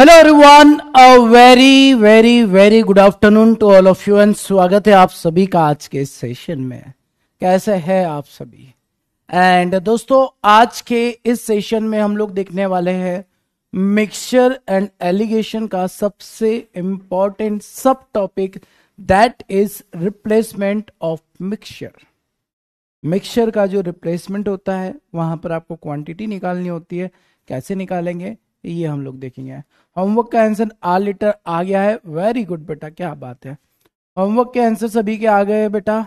Hello everyone, a very very very good afternoon to all of you and स्वागत है आप सभी का आज के इस सेशन में। कैसे हैं आप सभी? एंड दोस्तों, आज के इस सेशन में हम लोग देखने वाले हैं मिक्सचर एंड एलिगेशन का सबसे इंपॉर्टेंट सब topic, that is replacement of mixture. Mixture का जो रिप्लेसमेंट होता है वहां पर आपको क्वांटिटी निकालनी होती है। कैसे निकालेंगे ये हम लोग देखेंगे। होमवर्क का आंसर आ लीटर आ गया है। वेरी गुड बेटा, क्या बात है। होमवर्क के आंसर सभी के आ गए हैं बेटा?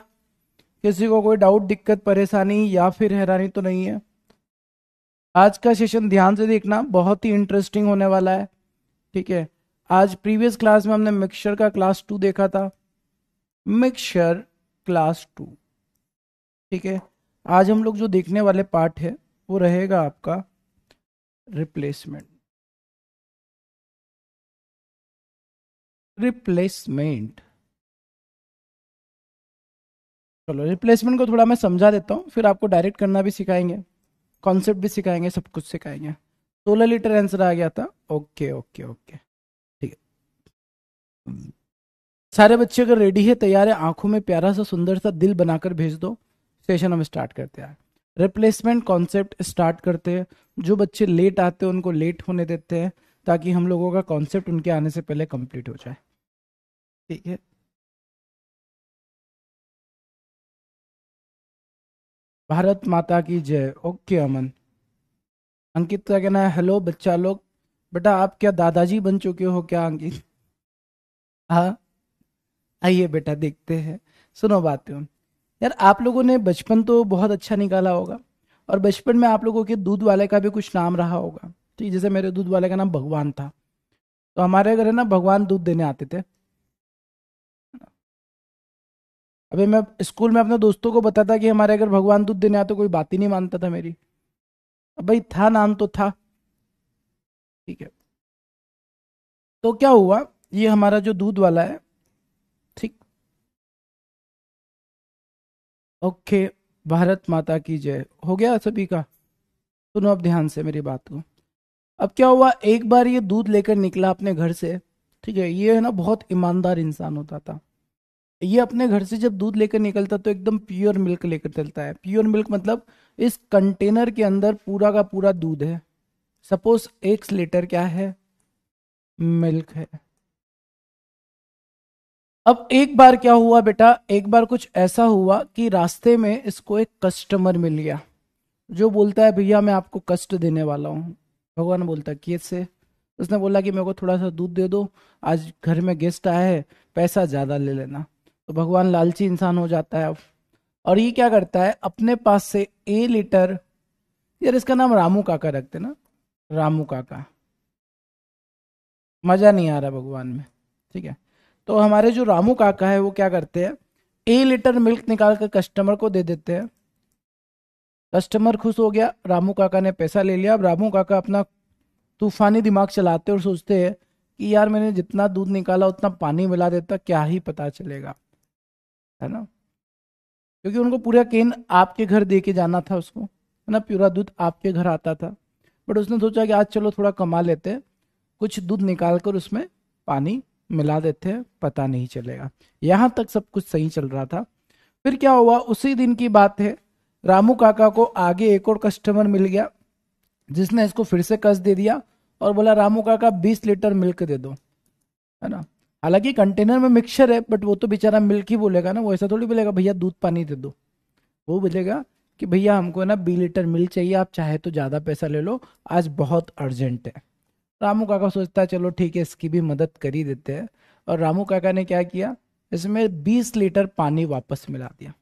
किसी को कोई डाउट, दिक्कत, परेशानी या फिर हैरानी तो नहीं है? आज का सेशन ध्यान से देखना, बहुत ही इंटरेस्टिंग होने वाला है। ठीक है, आज प्रीवियस क्लास में हमने मिक्सचर का क्लास 2 देखा था, मिक्सचर क्लास 2। ठीक है, आज हम लोग जो देखने वाले पार्ट है वो रहेगा आपका रिप्लेसमेंट। रिप्लेसमेंट, चलो रिप्लेसमेंट को थोड़ा मैं समझा देता हूँ, फिर आपको डायरेक्ट करना भी सिखाएंगे, कॉन्सेप्ट भी सिखाएंगे, सब कुछ सिखाएंगे। 16 लीटर आंसर आ गया था। ओके ओके ओके, ठीक है। सारे बच्चे अगर रेडी है, तैयार है, आंखों में प्यारा सा सुंदर सा दिल बनाकर भेज दो। सेशन हम स्टार्ट करते हैं। रिप्लेसमेंट कॉन्सेप्ट स्टार्ट करते हैं। जो बच्चे लेट आते हैं उनको लेट होने देते हैं, ताकि हम लोगों का कॉन्सेप्ट उनके आने से पहले कंप्लीट हो जाए। ठीक है, भारत माता की जय। ओके अमन। अंकित का कहना है हेलो बच्चा लोग। बेटा आप क्या दादाजी बन चुके हो क्या अंकित? हाँ, आइए बेटा देखते हैं। सुनो बात है यार, आप लोगों ने बचपन तो बहुत अच्छा निकाला होगा, और बचपन में आप लोगों के दूध वाले का भी कुछ नाम रहा होगा। ठीक, जैसे मेरे दूध वाले का नाम भगवान था, तो हमारे घर है ना भगवान दूध देने आते थे। अभी मैं स्कूल में अपने दोस्तों को बताता कि हमारे अगर भगवान दूध देने आते, कोई बात ही नहीं मानता था मेरी। अब भाई था, नाम तो था। ठीक है, तो क्या हुआ, ये हमारा जो दूध वाला है, ठीक, ओके, भारत माता की जय हो गया सभी का। सुनो अब ध्यान से मेरी बात को। अब क्या हुआ, एक बार ये दूध लेकर निकला अपने घर से। ठीक है, ये है ना बहुत ईमानदार इंसान होता था। ये अपने घर से जब दूध लेकर निकलता तो एकदम प्योर मिल्क लेकर चलता है। प्योर मिल्क मतलब इस कंटेनर के अंदर पूरा का पूरा दूध है। सपोज 1 लीटर क्या है, मिल्क है। अब एक बार क्या हुआ बेटा, एक बार कुछ ऐसा हुआ कि रास्ते में इसको एक कस्टमर मिल गया, जो बोलता है भैया मैं आपको कष्ट देने वाला हूँ। भगवान बोलता है कैसे? उसने बोला कि मेरे को थोड़ा सा दूध दे दो, आज घर में गेस्ट आया है, पैसा ज्यादा ले लेना। तो भगवान लालची इंसान हो जाता है अब, और ये क्या करता है, अपने पास से A लीटर, यार इसका नाम रामू काका रखते ना, रामू काका। मजा नहीं आ रहा भगवान में। ठीक है, तो हमारे जो रामू काका है वो क्या करते हैं, A लीटर मिल्क निकाल कर कस्टमर को दे देते हैं। कस्टमर खुश हो गया, रामू काका ने पैसा ले लिया। अब रामू काका अपना तूफानी दिमाग चलाते और सोचते हैं कि यार मैंने जितना दूध निकाला उतना पानी मिला देता, क्या ही पता चलेगा, है ना। क्योंकि उनको पूरा केन आपके घर दे के जाना था उसको, है ना, पूरा दूध आपके घर आता था। बट उसने सोचा कि आज चलो थोड़ा कमा लेते हैं, कुछ दूध निकाल कर उसमें पानी मिला देते हैं, पता नहीं चलेगा। यहां तक सब कुछ सही चल रहा था। फिर क्या हुआ, उसी दिन की बात है, रामू काका को आगे एक और कस्टमर मिल गया, जिसने इसको फिर से कस दे दिया और बोला रामू काका 20 लीटर मिल्क दे दो, है ना। हालांकि कंटेनर में मिक्सचर है, बट वो तो बेचारा मिल्क ही बोलेगा ना, वो ऐसा थोड़ी बोलेगा भैया दूध पानी दे दो। वो बोलेगा कि भैया हमको ना 20 लीटर मिल्क चाहिए, आप चाहे तो ज्यादा पैसा ले लो, आज बहुत अर्जेंट है। रामू काका सोचता है चलो ठीक है, इसकी भी मदद कर ही देते हैं। और रामू काका ने क्या किया, इसमें 20 लीटर पानी वापस मिला दिया,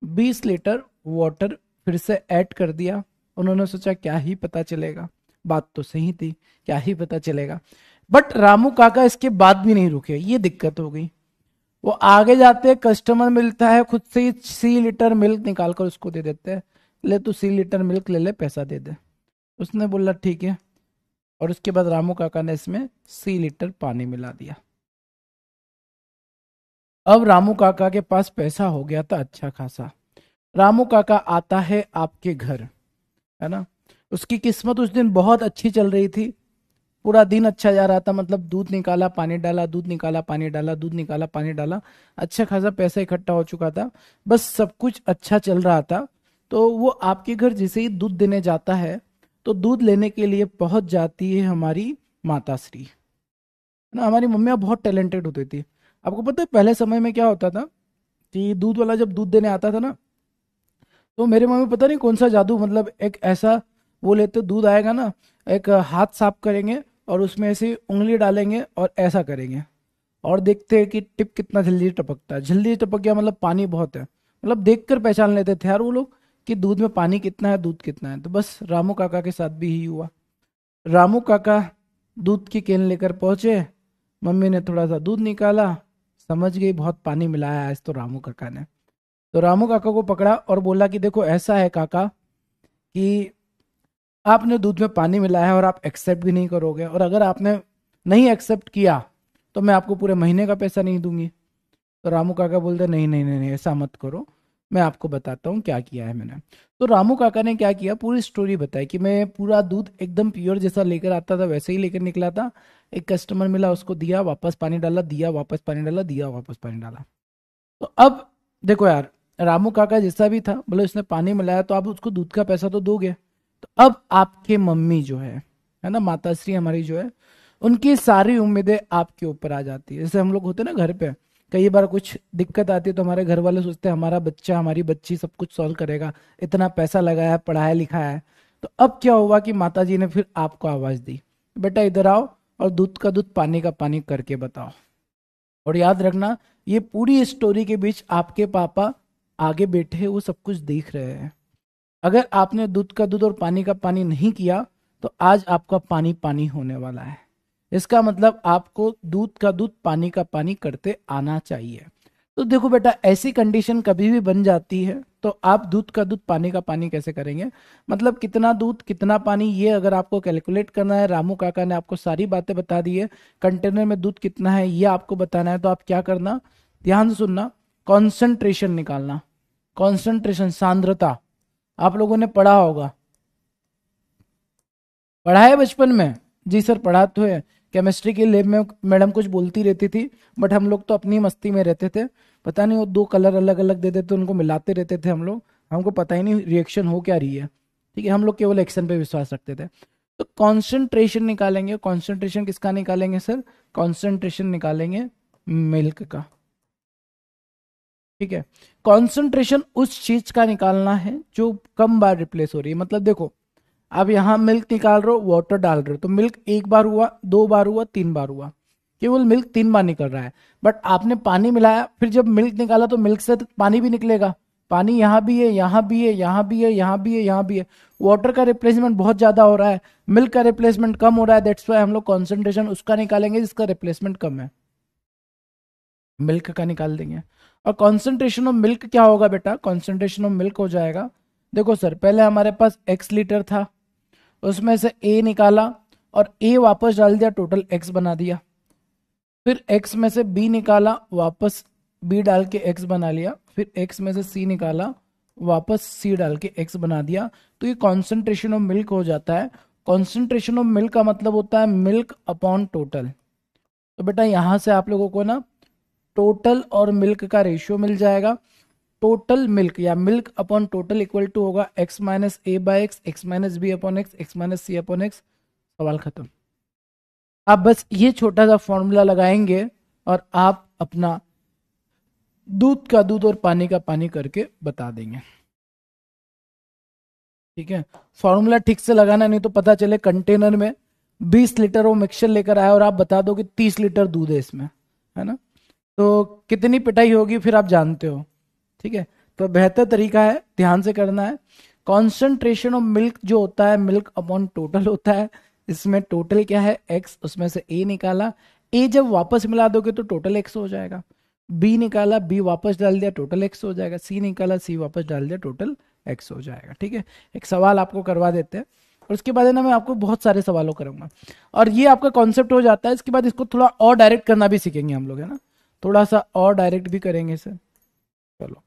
20 लीटर वाटर फिर से ऐड कर दिया। उन्होंने सोचा क्या ही पता चलेगा, बात तो सही थी, क्या ही पता चलेगा। बट रामू काका इसके बाद भी नहीं रुके, ये दिक्कत हो गई। वो आगे जाते, कस्टमर मिलता है, खुद से ही 3 लीटर मिल्क निकाल कर उसको दे देते हैं, ले तू 3 लीटर मिल्क ले ले, पैसा दे दे। उसने बोला ठीक है, और उसके बाद रामू काका ने इसमें 3 लीटर पानी मिला दिया। अब रामू काका के पास पैसा हो गया था अच्छा खासा। रामू काका आता है आपके घर, है ना। उसकी किस्मत उस दिन बहुत अच्छी चल रही थी। पूरा दिन अच्छा जा रहा था, मतलब दूध निकाला पानी डाला, दूध निकाला पानी डाला, दूध निकाला पानी डाला, अच्छा खासा पैसा इकट्ठा हो चुका था, बस सब कुछ अच्छा चल रहा था। तो वो आपके घर जैसे ही दूध देने जाता है, तो दूध लेने के लिए पहुंच जाती है हमारी माताश्री, है ना। हमारी मम्मियाँ बहुत टैलेंटेड होती थी। आपको पता है पहले समय में क्या होता था कि दूध वाला जब दूध देने आता था ना, तो मेरे मम्मी पता नहीं कौन सा जादू, मतलब एक ऐसा वो लेते, दूध आएगा ना, एक हाथ साफ करेंगे और उसमें ऐसे उंगली डालेंगे और ऐसा करेंगे, और देखते हैं कि टिप कितना जल्दी टपकता है। जल्दी टपक गया मतलब पानी बहुत है, मतलब देखकर पहचान लेते थे यार वो लोग कि दूध में पानी कितना है, दूध कितना है। तो बस रामू काका के साथ भी यही हुआ। रामू काका दूध की केन लेकर पहुंचे, मम्मी ने थोड़ा सा दूध निकाला, समझ गई बहुत पानी मिलाया है आज तो रामू काका ने। तो रामू काका को पकड़ा और बोला कि देखो ऐसा है काका कि आपने दूध में पानी मिलाया है और आप एक्सेप्ट भी नहीं करोगे, और अगर आपने नहीं एक्सेप्ट किया तो मैं आपको पूरे महीने का पैसा नहीं दूंगी। तो रामू काका बोलते नहीं नहीं नहीं नहीं, ऐसा मत करो, मैं आपको बताता हूँ क्या किया है मैंने। तो रामू काका ने क्या किया, पूरी स्टोरी बताई कि मैं पूरा दूध एकदम प्योर जैसा लेकर आता था वैसे ही लेकर निकला था। एक कस्टमर मिला, उसको दिया, वापस पानी डाला, दिया वापस पानी डाला, दिया वापस पानी डाला। तो अब देखो यार, रामू काका जैसा भी था, बोले उसने पानी मिलाया तो आप उसको दूध का पैसा तो दोगे। तो अब आपके मम्मी जो है ना, माताश्री हमारी जो है, उनकी सारी उम्मीदें आपके ऊपर आ जाती है। जैसे हम लोग होते हैं ना घर पे, कई बार कुछ दिक्कत आती है तो हमारे घर वाले सोचते हैं हमारा बच्चा हमारी बच्ची सब कुछ सॉल्व करेगा, इतना पैसा लगाया है, पढ़ाया लिखाया है। तो अब क्या हुआ कि माता जी ने फिर आपको आवाज दी, बेटा इधर आओ और दूध का दूध पानी का पानी करके बताओ। और याद रखना, ये पूरी स्टोरी के बीच आपके पापा आगे बैठे हैं, वो सब कुछ देख रहे हैं। अगर आपने दूध का दूध और पानी का पानी नहीं किया तो आज आपका पानी पानी होने वाला है। इसका मतलब आपको दूध का दूध पानी का पानी करते आना चाहिए। तो देखो बेटा, ऐसी कंडीशन कभी भी बन जाती है तो आप दूध का दूध पानी का पानी कैसे करेंगे, मतलब कितना दूध कितना पानी, ये अगर आपको कैलकुलेट करना है, रामू काका ने आपको सारी बातें बता दी है, कंटेनर में दूध कितना है ये आपको बताना है, तो आप क्या करना, ध्यान से सुनना, कॉन्सेंट्रेशन निकालना। कॉन्सेंट्रेशन, सांद्रता, आप लोगों ने पढ़ा होगा, पढ़ा है बचपन में। जी सर पढ़ा तो है, केमिस्ट्री की लैब में मैडम कुछ बोलती रहती थी, बट हम लोग तो अपनी मस्ती में रहते थे। पता नहीं वो दो कलर अलग अलग दे देते, उनको मिलाते रहते थे हम लोग, हमको पता ही नहीं रिएक्शन हो क्या रही है। ठीक है, हम लोग केवल एक्शन पे विश्वास रखते थे। तो कॉन्सेंट्रेशन निकालेंगे, कॉन्सेंट्रेशन किसका निकालेंगे सर, कॉन्सेंट्रेशन निकालेंगे मिल्क का। ठीक है, कॉन्सेंट्रेशन उस चीज का निकालना है जो कम बार रिप्लेस हो रही है। मतलब देखो, अब यहाँ मिल्क निकाल रहे हो, वाटर डाल रहे हो, तो मिल्क एक बार हुआ, दो बार हुआ, तीन बार हुआ, केवल मिल्क तीन बार निकल रहा है। बट आपने पानी मिलाया, फिर जब मिल्क निकाला तो मिल्क से तो पानी भी निकलेगा, पानी यहाँ भी है, यहाँ भी है, यहाँ भी है, यहाँ भी है, यहाँ भी है। वाटर का रिप्लेसमेंट बहुत ज्यादा हो रहा है, मिल्क का रिप्लेसमेंट कम हो रहा है, दैट्स वाई हम लोग कॉन्सेंट्रेशन उसका निकालेंगे जिसका रिप्लेसमेंट कम है, मिल्क का निकाल देंगे। और कॉन्सेंट्रेशन ऑफ मिल्क क्या होगा बेटा, कॉन्सेंट्रेशन ऑफ मिल्क हो जाएगा, देखो सर पहले हमारे पास एक्स लीटर था, उसमें से ए निकाला और ए वापस डाल दिया, टोटल एक्स बना दिया। फिर एक्स में से बी निकाला, वापस बी डाल के एक्स बना लिया। फिर एक्स में से सी निकाला, वापस सी डाल के एक्स बना दिया। तो ये कॉन्सेंट्रेशन ऑफ मिल्क हो जाता है। कॉन्सेंट्रेशन ऑफ मिल्क का मतलब होता है मिल्क अपॉन टोटल। तो बेटा यहां से आप लोगों को ना टोटल और मिल्क का रेशियो मिल जाएगा। टोटल मिल्क या milk upon total equal to होगा x minus a by x, x minus b upon x, x minus c upon x. सवाल खत्म। आप बस ये छोटा सा फॉर्मूला लगाएंगे और आप अपना दूध का दूध और पानी का पानी करके बता देंगे। ठीक है, फॉर्मूला ठीक से लगाना, नहीं तो पता चले कंटेनर में 20 लीटर वो मिक्सचर लेकर आया और आप बता दो कि 30 लीटर दूध है इसमें, है ना, तो कितनी पिटाई होगी फिर आप जानते हो। ठीक है, तो बेहतर तरीका है, ध्यान से करना है। कॉन्सेंट्रेशन ऑफ मिल्क जो होता है मिल्क अपॉन टोटल होता है। इसमें टोटल क्या है एक्स, उसमें से ए निकाला, ए जब वापस मिला दोगे तो टोटल एक्स हो जाएगा। बी निकाला, बी वापस डाल दिया, टोटल एक्स हो जाएगा। सी निकाला, सी वापस डाल दिया, टोटल एक्स हो जाएगा। ठीक है, एक सवाल आपको करवा देते हैं और उसके बाद है ना मैं आपको बहुत सारे सवालों करूंगा, और ये आपका कॉन्सेप्ट हो जाता है। इसके बाद इसको थोड़ा और डायरेक्ट करना भी सीखेंगे हम लोग, है ना, थोड़ा सा और डायरेक्ट भी करेंगे सर। चलो,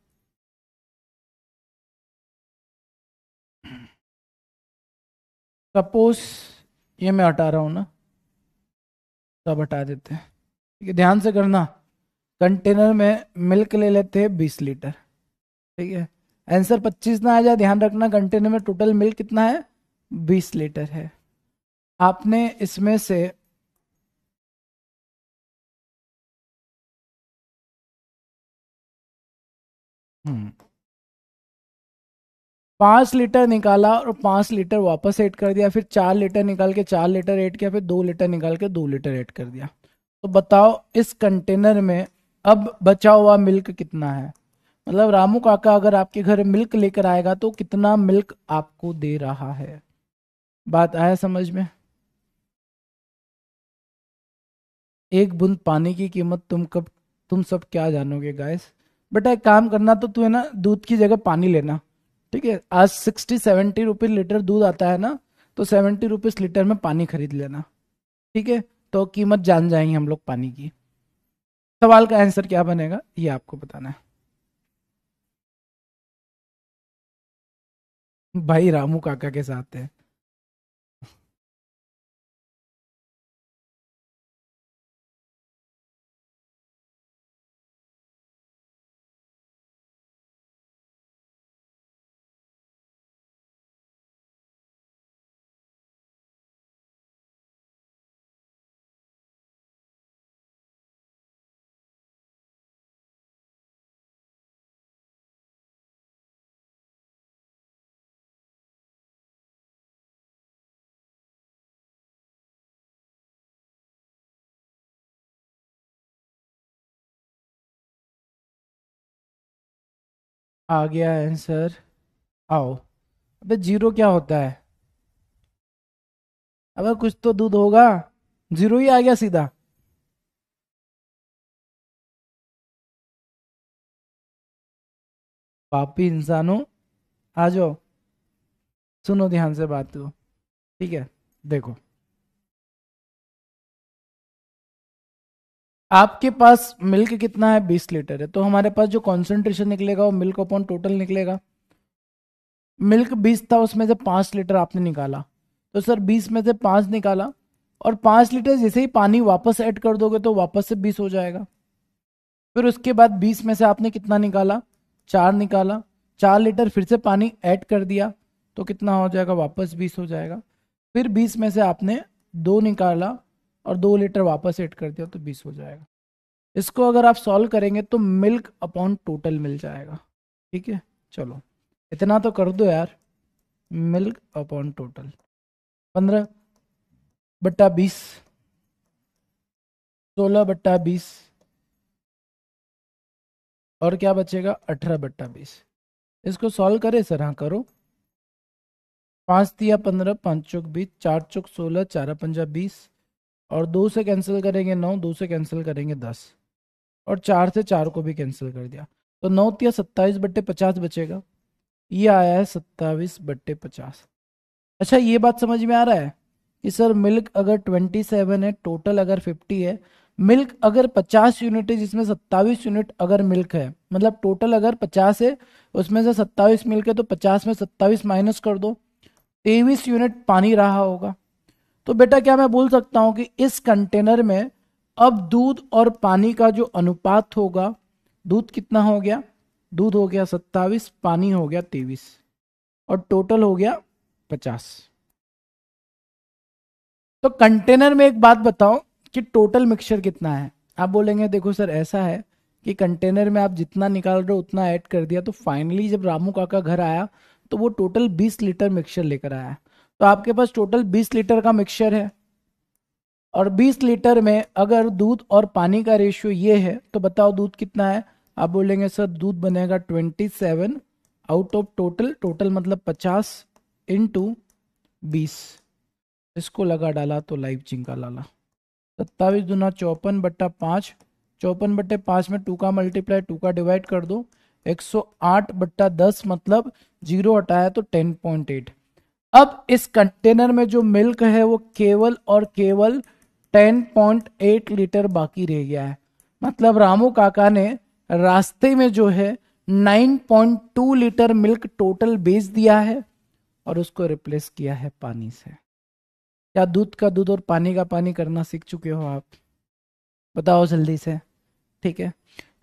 सपोज ये मैं हटा रहा हूं ना, सब हटा देते हैं। ठीक है, ध्यान से करना। कंटेनर में मिल्क ले लेते हैं 20 लीटर। ठीक है, आंसर 25 ना आ जाए, ध्यान रखना। कंटेनर में टोटल मिल्क कितना है? 20 लीटर है। आपने इसमें से हम्म 5 लीटर निकाला और 5 लीटर वापस ऐड कर दिया, फिर 4 लीटर निकाल के 4 लीटर ऐड किया, फिर 2 लीटर निकाल के 2 लीटर ऐड कर दिया। तो बताओ इस कंटेनर में अब बचा हुआ मिल्क कितना है? मतलब रामू काका अगर आपके घर मिल्क लेकर आएगा तो कितना मिल्क आपको दे रहा है? बात आया समझ में? एक बूंद पानी की कीमत तुम सब क्या जानोगे गाइस। बेटा एक काम करना, तो तू है ना दूध की जगह पानी लेना। ठीक है, आज 60-70 रुपये लीटर दूध आता है ना, तो 70 रुपीज लीटर में पानी खरीद लेना। ठीक है, तो कीमत जान जाएंगे हम लोग पानी की। सवाल का आंसर क्या बनेगा ये आपको बताना है। भाई रामू काका के साथ है। आ गया आंसर। आओ। अबे जीरो क्या होता है? अबे कुछ तो दूध होगा। जीरो ही आ गया सीधा। पापी इंसानों, आ जाओ। सुनो ध्यान से बात को। ठीक है, देखो। आपके पास मिल्क कितना है? 20 लीटर है, तो हमारे पास जो कॉन्सेंट्रेशन निकलेगा वो मिल्क अपॉन टोटल निकलेगा। मिल्क 20 था, उसमें से 5 लीटर आपने निकाला, तो सर 20 में से 5 निकाला, और 5 लीटर जैसे ही पानी वापस ऐड कर दोगे तो वापस से 20 हो जाएगा। फिर उसके बाद 20 में से आपने कितना निकाला? 4 निकाला। 4 लीटर फिर से पानी ऐड कर दिया, तो कितना हो जाएगा? वापस 20 हो जाएगा। फिर 20 में से आपने 2 निकाला और 2 लीटर वापस ऐड कर दिया, तो 20 हो जाएगा। इसको अगर आप सॉल्व करेंगे तो मिल्क अपॉन टोटल मिल जाएगा। ठीक है, चलो इतना तो कर दो यार। मिल्क अपॉन टोटल 15/20, 16/20, और क्या बचेगा? 18/20। इसको सॉल्व करें सर? हाँ करो। 5 × 15, 5 × 20, 4 × 16, 4 × 5 = 20, और 2 से कैंसिल करेंगे 9, 2 से कैंसिल करेंगे 10, और 4 से 4 को भी कैंसिल कर दिया, तो 9 × 27 = 50 बचेगा। ये आया है 27/50। अच्छा ये बात समझ में आ रहा है कि सर मिल्क अगर 27 है, टोटल अगर 50 है, मिल्क अगर 50 यूनिट है जिसमें 27 यूनिट अगर मिल्क है, मतलब टोटल अगर 50 है उसमें से 27 मिल्क है, तो 50 में 27 माइनस कर दो, 23 यूनिट पानी रहा होगा। तो बेटा क्या मैं बोल सकता हूं कि इस कंटेनर में अब दूध और पानी का जो अनुपात होगा, दूध कितना हो गया? दूध हो गया 27, पानी हो गया 23, और टोटल हो गया 50। तो कंटेनर में एक बात बताओ कि टोटल मिक्सचर कितना है? आप बोलेंगे देखो सर ऐसा है कि कंटेनर में आप जितना निकाल रहे हो उतना ऐड कर दिया, तो फाइनली जब रामू काका घर आया तो वो टोटल 20 लीटर मिक्सचर लेकर आया। तो आपके पास टोटल 20 लीटर का मिक्सचर है, और 20 लीटर में अगर दूध और पानी का रेशियो ये है, तो बताओ दूध कितना है? आप बोलेंगे सर दूध बनेगा 27 आउट ऑफ टोटल, टोटल मतलब 50 इंटू 20। इसको लगा डाला तो लाइव चिंका लाला। 27×2 = 54/5, 54/5 में 2 का मल्टीप्लाई 2 का डिवाइड कर दो, 108/10, मतलब जीरो हटाया तो 10.8। अब इस कंटेनर में जो मिल्क है वो केवल और केवल 10.8 लीटर बाकी रह गया है। मतलब रामू काका ने रास्ते में जो है 9.2 लीटर मिल्क टोटल बेच दिया है, और उसको रिप्लेस किया है पानी से। क्या दूध का दूध और पानी का पानी करना सीख चुके हो आप? बताओ जल्दी से। ठीक है,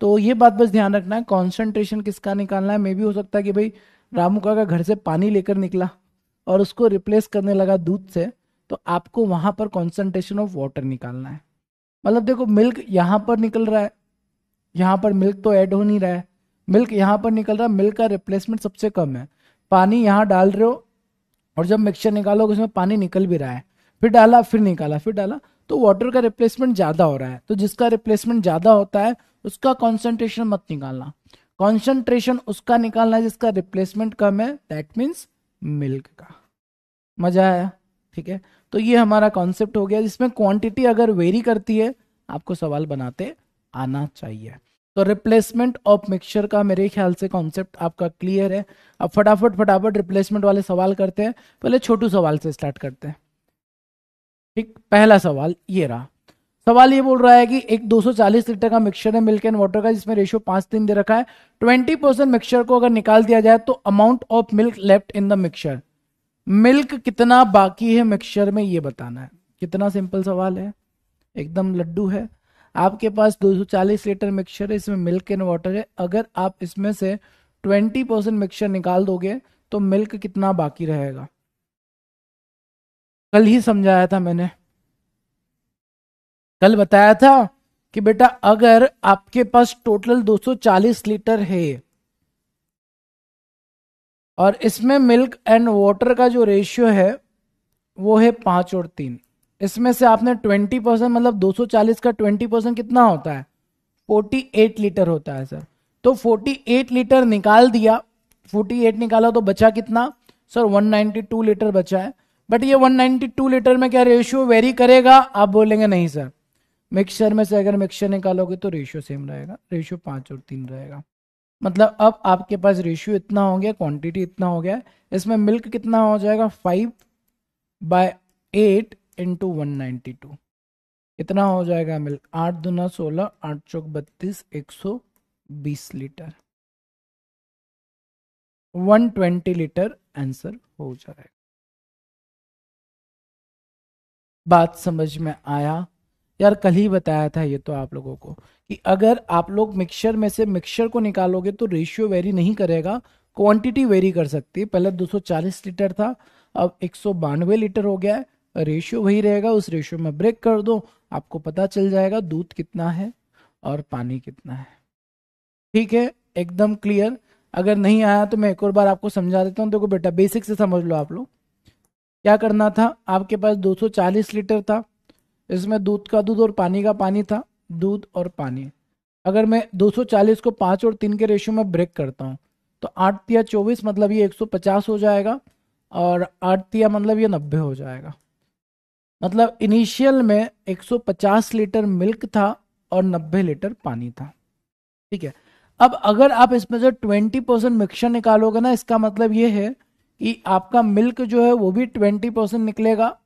तो ये बात बस ध्यान रखना है, कॉन्सेंट्रेशन किसका निकालना है। मे भी हो सकता है कि भाई रामू काका घर से पानी लेकर निकला और उसको रिप्लेस करने लगा दूध से, तो आपको वहां पर कॉन्सेंट्रेशन ऑफ वाटर निकालना है। मतलब देखो, मिल्क यहाँ पर निकल रहा है, यहाँ पर मिल्क तो ऐड हो नहीं रहा है, मिल्क यहाँ पर निकल रहा है, मिल्क का रिप्लेसमेंट सबसे कम है। पानी यहाँ डाल रहे हो और जब मिक्सचर निकालोगे उसमें पानी निकल भी रहा है, फिर डाला फिर निकाला फिर डाला, तो वाटर का रिप्लेसमेंट ज्यादा हो रहा है। तो जिसका रिप्लेसमेंट ज्यादा होता है उसका कॉन्सेंट्रेशन मत निकालना, कॉन्सेंट्रेशन उसका निकालना है जिसका रिप्लेसमेंट कम है, दैट मीन्स मिल्क का। मजा आया? ठीक है, तो ये हमारा कॉन्सेप्ट हो गया, जिसमें क्वांटिटी अगर वेरी करती है आपको सवाल बनाते आना चाहिए। तो रिप्लेसमेंट ऑफ मिक्सचर का मेरे ख्याल से कॉन्सेप्ट आपका क्लियर है। अब फटाफट फटाफट रिप्लेसमेंट वाले सवाल करते हैं। पहले छोटू सवाल से स्टार्ट करते हैं। ठीक, पहला सवाल ये रहा। सवाल ये बोल रहा है कि एक 240 लीटर का मिक्सचर है मिल्क एंड वाटर का, जिसमें रेशियो 5:3 दे रखा है। 20% मिक्सचर को अगर निकाल दिया जाए तो amount of milk left in the mixture, milk कितना बाकी है मिक्सचर में, ये बताना है। कितना सिंपल सवाल है, एकदम लड्डू है। आपके पास 240 लीटर मिक्सचर है, इसमें मिल्क एंड वाटर है। अगर आप इसमें से 20% मिक्सचर निकाल दोगे तो मिल्क कितना बाकी रहेगा? कल ही समझाया था मैंने, कल बताया था कि बेटा अगर आपके पास टोटल 240 लीटर है और इसमें मिल्क एंड वाटर का जो रेशियो है वो है 5 और 3, इसमें से आपने 20% मतलब 240 का 20% कितना होता है? 48 लीटर होता है सर। तो 48 लीटर निकाल दिया, 48 निकाला तो बचा कितना सर? 192 लीटर बचा है। बट ये 192 लीटर में क्या रेशियो वेरी करेगा? आप बोलेंगे नहीं सर, मिक्सचर में से अगर मिक्सचर निकालोगे तो रेशियो सेम रहेगा, रेशियो 5 और 3 रहेगा। मतलब अब आपके पास रेशियो इतना हो गया, क्वांटिटी इतना हो गया, इसमें मिल्क कितना हो जाएगा? 5/8 × 192, इतना हो जाएगा मिल्क? 8×2 = 16, 8×4 = 32, 120 लीटर, 120 लीटर आंसर हो जाएगा। बात समझ में आया? यार कल ही बताया था ये तो आप लोगों को कि अगर आप लोग मिक्सचर में से मिक्सचर को निकालोगे तो रेशियो वेरी नहीं करेगा, क्वांटिटी वेरी कर सकती है। पहले 240 लीटर था, अब 192 लीटर हो गया है, रेशियो वही रहेगा। उस रेशियो में ब्रेक कर दो, आपको पता चल जाएगा दूध कितना है और पानी कितना है। ठीक है, एकदम क्लियर। अगर नहीं आया तो मैं एक और बार आपको समझा देता हूँ। देखो बेटा, बेसिक से समझ लो आप लोग। क्या करना था, आपके पास 240 लीटर था, इसमें दूध का दूध और पानी का पानी था, दूध और पानी। अगर मैं 240 को 5 और 3 के रेशियो में ब्रेक करता हूँ तो 8×3 = 24, मतलब ये 150 हो जाएगा, और 8×3 मतलब ये 90 हो जाएगा। मतलब इनिशियल में 150 लीटर मिल्क था और 90 लीटर पानी था। ठीक है, अब अगर आप इसमें से 20% मिक्सचर निकालोगे ना, इसका मतलब ये है कि आपका मिल्क जो है वो भी 20% निकलेगा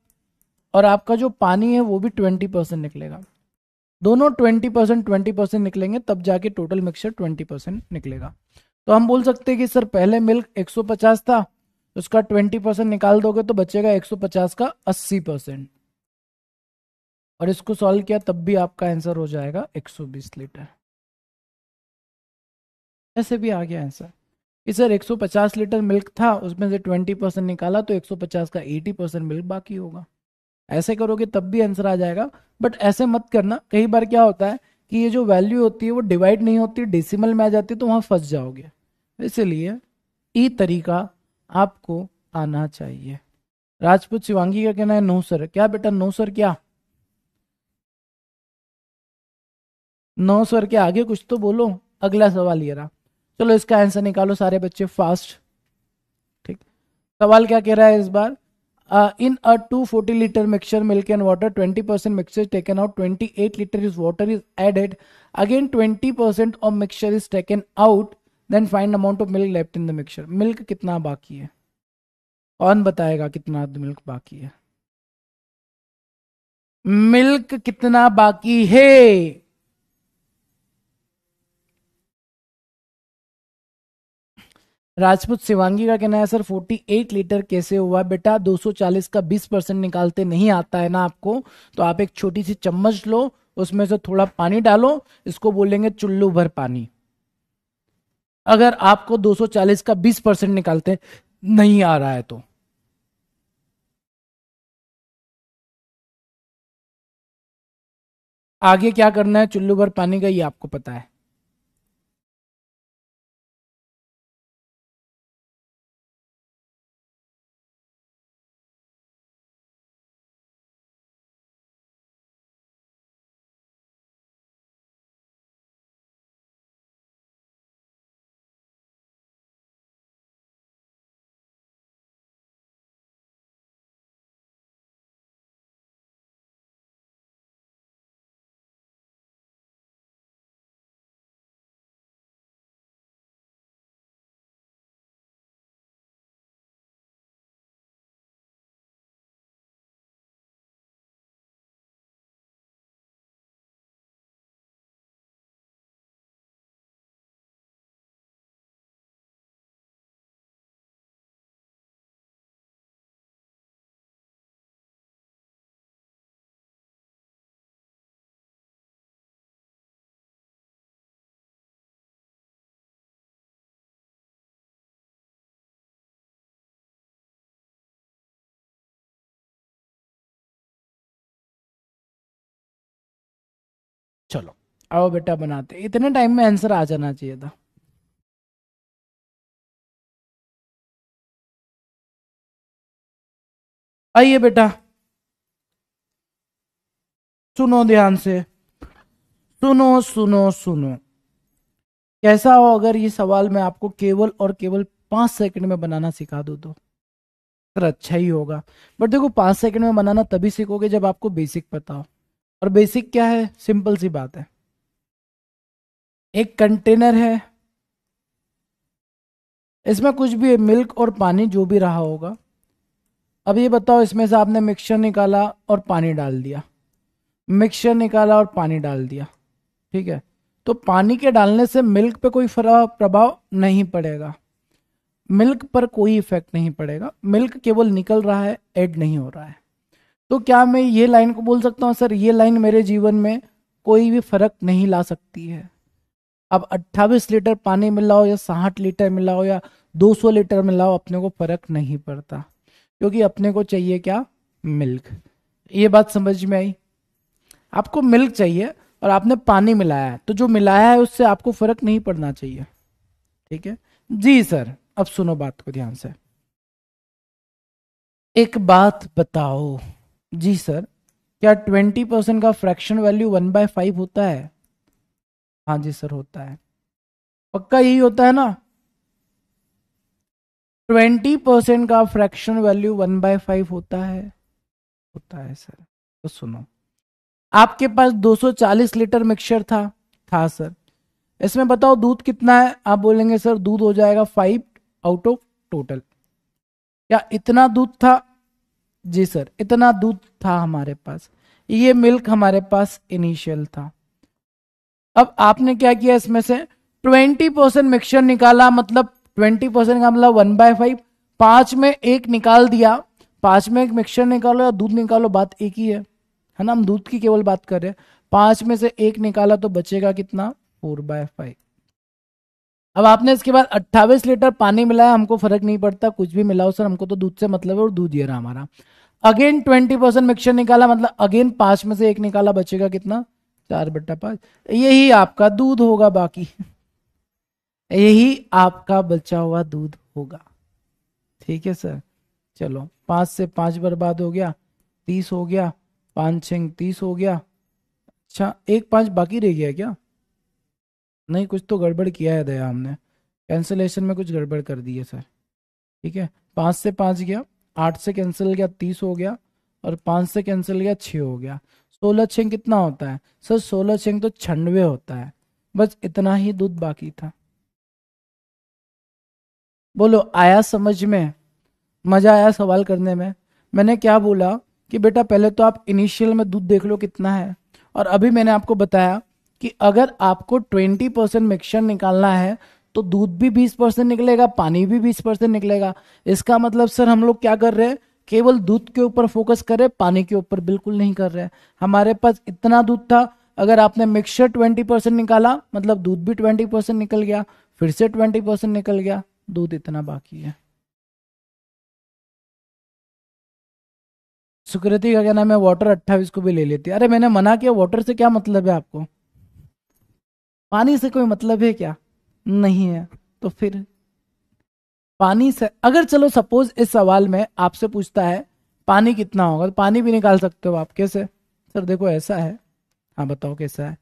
और आपका जो पानी है वो भी 20% निकलेगा। दोनों 20% निकलेंगे, तब जाके टोटल मिक्सचर 20% निकलेगा। तो हम बोल सकते हैं कि सर पहले मिल्क 150 था, उसका 20% निकाल दोगे तो बचेगा 150 का 80%, और इसको सॉल्व किया तब भी आपका आंसर हो जाएगा 120 लीटर। ऐसे भी आ गया आंसर कि सर 150 लीटर मिल्क था, उसमें से 20% निकाला तो 150 का 80% मिल्क बाकी होगा। ऐसे करोगे तब भी आंसर आ जाएगा। बट ऐसे मत करना, कई बार क्या होता है कि ये जो वैल्यू होती है वो डिवाइड नहीं होती, डेसिमल में आ जाती है, तो वहां फंस जाओगे। इसलिए ई तरीका आपको आना चाहिए। राजपूत शिवांगी का कहना है नो सर। क्या बेटा नो सर? क्या नो सर के आगे कुछ तो बोलो। अगला सवाल ये रहा, चलो इसका आंसर निकालो सारे बच्चे फास्ट। ठीक, सवाल क्या कह रहा है इस बार? In a 240 liter mixture, milk and water, 20% mixture is taken out, 28 liter is water is added, again 20% of mixture is taken out, then find amount of milk left in the mixture. Milk कितना बाकी है? कौन बताएगा कितना milk बाकी है? Milk कितना बाकी है? राजपूत शिवांगी का कहना है सर 48 लीटर कैसे हुआ? बेटा 240 का 20% निकालते नहीं आता है ना आपको, तो आप एक छोटी सी चम्मच लो, उसमें से थोड़ा पानी डालो, इसको बोलेंगे चुल्लू भर पानी। अगर आपको 240 का 20% निकालते नहीं आ रहा है तो आगे क्या करना है चुल्लू भर पानी का, ये आपको पता है। चलो आओ बेटा बनाते, इतने टाइम में आंसर आ जाना चाहिए था। आइए बेटा, सुनो ध्यान से, सुनो सुनो सुनो। कैसा हो अगर ये सवाल मैं आपको केवल और केवल 5 सेकंड में बनाना सिखा दूं तो? सर अच्छा ही होगा, बट देखो 5 सेकंड में बनाना तभी सीखोगे जब आपको बेसिक पता हो। और बेसिक क्या है? सिंपल सी बात है, एक कंटेनर है, इसमें कुछ भी मिल्क और पानी जो भी रहा होगा। अब ये बताओ, इसमें से आपने मिक्सचर निकाला और पानी डाल दिया, मिक्सचर निकाला और पानी डाल दिया, ठीक है? तो पानी के डालने से मिल्क पे कोई फर्क प्रभाव नहीं पड़ेगा, मिल्क पर कोई इफेक्ट नहीं पड़ेगा, मिल्क केवल निकल रहा है, ऐड नहीं हो रहा है। तो क्या मैं ये लाइन को बोल सकता हूँ सर ये लाइन मेरे जीवन में कोई भी फर्क नहीं ला सकती है? अब 28 लीटर पानी मिलाओ या 60 लीटर मिलाओ या 200 लीटर मिलाओ, अपने को फर्क नहीं पड़ता, क्योंकि अपने को चाहिए क्या? मिल्क। ये बात समझ में आई? आपको मिल्क चाहिए और आपने पानी मिलाया है, तो जो मिलाया है उससे आपको फर्क नहीं पड़ना चाहिए, ठीक है जी सर। अब सुनो बात को ध्यान से, एक बात बताओ जी सर, क्या 20% का फ्रैक्शन वैल्यू 1/5 होता है? हाँ जी सर होता है, पक्का यही होता है ना? 20% का फ्रैक्शन वैल्यू 1/5 होता है, होता है सर। तो सुनो, आपके पास 240 लीटर मिक्सचर था सर। इसमें बताओ दूध कितना है? आप बोलेंगे सर दूध हो जाएगा 5 आउट ऑफ टोटल। क्या इतना दूध था? जी सर इतना दूध था हमारे पास, ये मिल्क हमारे पास इनिशियल था। अब आपने क्या किया, इसमें से 20% मिक्सचर निकाला, मतलब 20% का मतलब 1/5, 5 में एक निकाल दिया, 5 में एक मिक्सचर निकालो या दूध निकालो, बात एक ही है ना? हम दूध की केवल बात कर रहे हैं। 5 में से एक निकाला तो बचेगा कितना? 4/5। अब आपने इसके बाद 28 लीटर पानी मिलाया, हमको फर्क नहीं पड़ता कुछ भी मिलाओ सर, हमको तो दूध से मतलब है और दूध ये रहा हमारा। अगेन 20% मिक्सचर निकाला, मतलब अगेन 5 में से एक निकाला, बचेगा कितना? 4/5। यही आपका दूध होगा, बाकी यही आपका बचा हुआ दूध होगा, ठीक है सर। चलो 5 से 5 बर्बाद हो गया, 30 हो गया, 5 6 30 हो गया। अच्छा एक 5 बाकी रह गया क्या? नहीं, कुछ तो गड़बड़ किया है दया हमने, कैंसिलेशन में कुछ गड़बड़ कर दी है सर, ठीक है। 5 से 5 गया, 8 से कैंसिल गया 30 हो गया, और 5 से कैंसिल गया 6 हो गया। 16 6 कितना होता है सर? 16 6 तो 96 होता है। बस इतना ही दूध बाकी था। बोलो आया समझ में? मजा आया सवाल करने में? मैंने क्या बोला कि बेटा पहले तो आप इनिशियल में दूध देख लो कितना है, और अभी मैंने आपको बताया कि अगर आपको 20% मिक्सचर निकालना है तो दूध भी 20% निकलेगा, पानी भी 20% निकलेगा। इसका मतलब सर हम लोग क्या कर रहे हैं, केवल दूध के ऊपर फोकस कर रहे हैं, पानी के ऊपर बिल्कुल नहीं कर रहे हैं। हमारे पास इतना दूध था, अगर आपने मिक्सचर 20% निकाला मतलब दूध भी 20% निकल गया, फिर से 20% निकल गया, दूध इतना बाकी है। सुकृति का क्या नाम है, वाटर 28 को भी ले लेती है। अरे मैंने मना किया, वाटर से क्या मतलब है आपको, पानी से कोई मतलब है क्या, नहीं है। तो फिर पानी से अगर चलो सपोज इस सवाल में आपसे पूछता है पानी कितना होगा, तो पानी भी निकाल सकते हो आप। कैसे सर, देखो ऐसा है, हाँ बताओ कैसा है।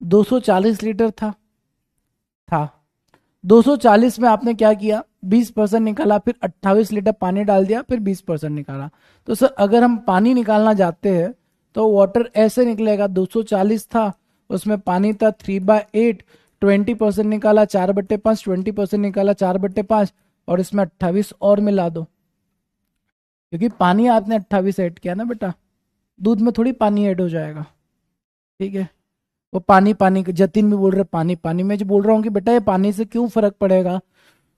240 लीटर था 240 में आपने क्या किया, 20% निकाला, फिर 28 लीटर पानी डाल दिया, फिर 20% निकाला। तो सर अगर हम पानी निकालना चाहते हैं तो वाटर ऐसे निकलेगा, 240 था, उसमें पानी था 3/8, 20% निकाला 4/5, 20% निकाला 4/5, और इसमें 28 और मिला दो, क्योंकि पानी आपने 28 ऐड किया ना बेटा, दूध में थोड़ी पानी ऐड हो जाएगा। ठीक है, वो पानी पानी जतिन भी बोल रहे पानी पानी, मैं जो बोल रहा हूँ कि बेटा ये पानी से क्यों फर्क पड़ेगा,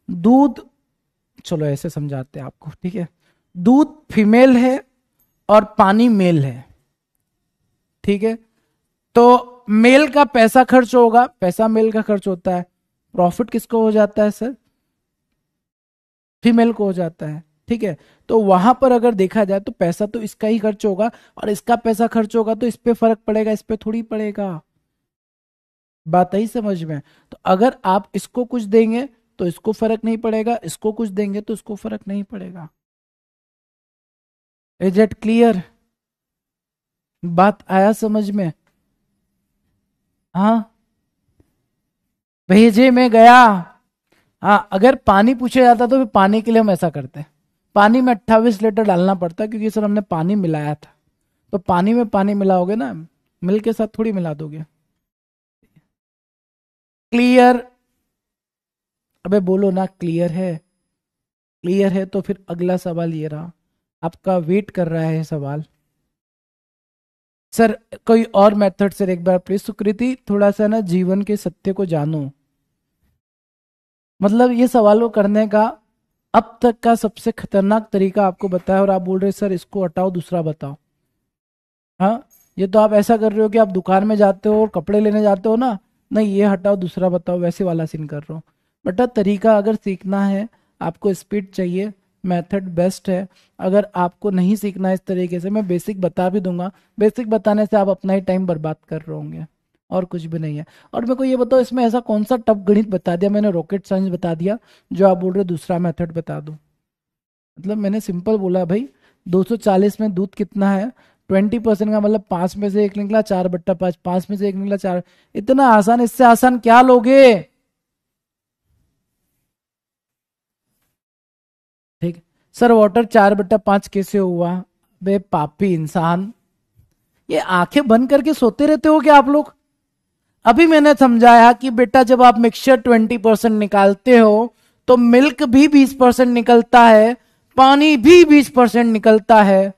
दूध, चलो ऐसे समझाते हैं आपको। ठीक है, दूध फीमेल है और पानी मेल है। ठीक है, तो मेल का पैसा खर्च होगा, पैसा मेल का खर्च होता है, प्रॉफिट किसको हो जाता है सर, फीमेल को हो जाता है। ठीक है, तो वहां पर अगर देखा जाए तो पैसा तो इसका ही खर्च होगा, और इसका पैसा खर्च होगा तो इस पे फर्क पड़ेगा, इस पे थोड़ी पड़ेगा। बात आई समझ में। तो अगर आप इसको कुछ देंगे तो इसको फर्क नहीं पड़ेगा, इसको कुछ देंगे तो इसको फर्क नहीं पड़ेगा। इज इट क्लियर, बात आया समझ में। हाँ, भेजे में गया। हाँ, अगर पानी पूछा जाता तो फिर पानी के लिए हम ऐसा करते हैं, पानी में 28 लीटर डालना पड़ता है, क्योंकि सर हमने पानी मिलाया था। तो पानी में पानी मिलाओगे ना, मिल्क के साथ थोड़ी मिला दोगे। क्लियर, अबे बोलो ना क्लियर है। क्लियर है तो फिर अगला सवाल ये रहा, आपका वेट कर रहा है सवाल। सर कोई और मेथड सर, एक बार प्लीज सुकृति थोड़ा सा ना जीवन के सत्य को जानो, मतलब ये सवाल को करने का अब तक का सबसे खतरनाक तरीका आपको बताया, और आप बोल रहे सर इसको हटाओ दूसरा बताओ। हाँ, ये तो आप ऐसा कर रहे हो कि आप दुकान में जाते हो और कपड़े लेने जाते हो ना, नहीं ये हटाओ दूसरा बताओ, वैसे वाला सीन कर रहा हूँ। बेटा तरीका अगर सीखना है, आपको स्पीड चाहिए, मेथड बेस्ट है। अगर आपको नहीं सीखना है इस तरीके से, मैं बेसिक बता भी दूंगा, बेसिक बताने से आप अपना ही टाइम बर्बाद कर रहे होंगे, और कुछ भी नहीं है। और मेरे को ये बताओ, इसमें ऐसा कौन सा टफ गणित बता दिया मैंने, रॉकेट साइंस बता दिया, जो आप बोल रहे हो दूसरा मेथड बता दो। मतलब मैंने सिंपल बोला भाई, 240 में दूध कितना है, 20% का मतलब 5 में से 1 निकला, 4/5, 5 में से 1 निकला 4। इतना आसान, इससे आसान क्या लोगे। ठीक, सर वाटर 4/5 कैसे हुआ, बे पापी इंसान, ये आंखें बंद करके सोते रहते हो क्या आप लोग। अभी मैंने समझाया कि बेटा जब आप मिक्सचर 20% निकालते हो तो मिल्क भी 20% निकलता है, पानी भी 20% निकलता है।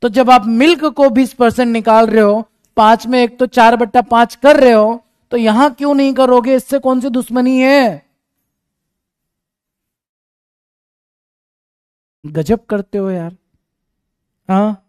तो जब आप मिल्क को 20% निकाल रहे हो, 5 में 1 तो 4/5 कर रहे हो, तो यहां क्यों नहीं करोगे, इससे कौन सी दुश्मनी है। गजब करते हो यार। हाँ,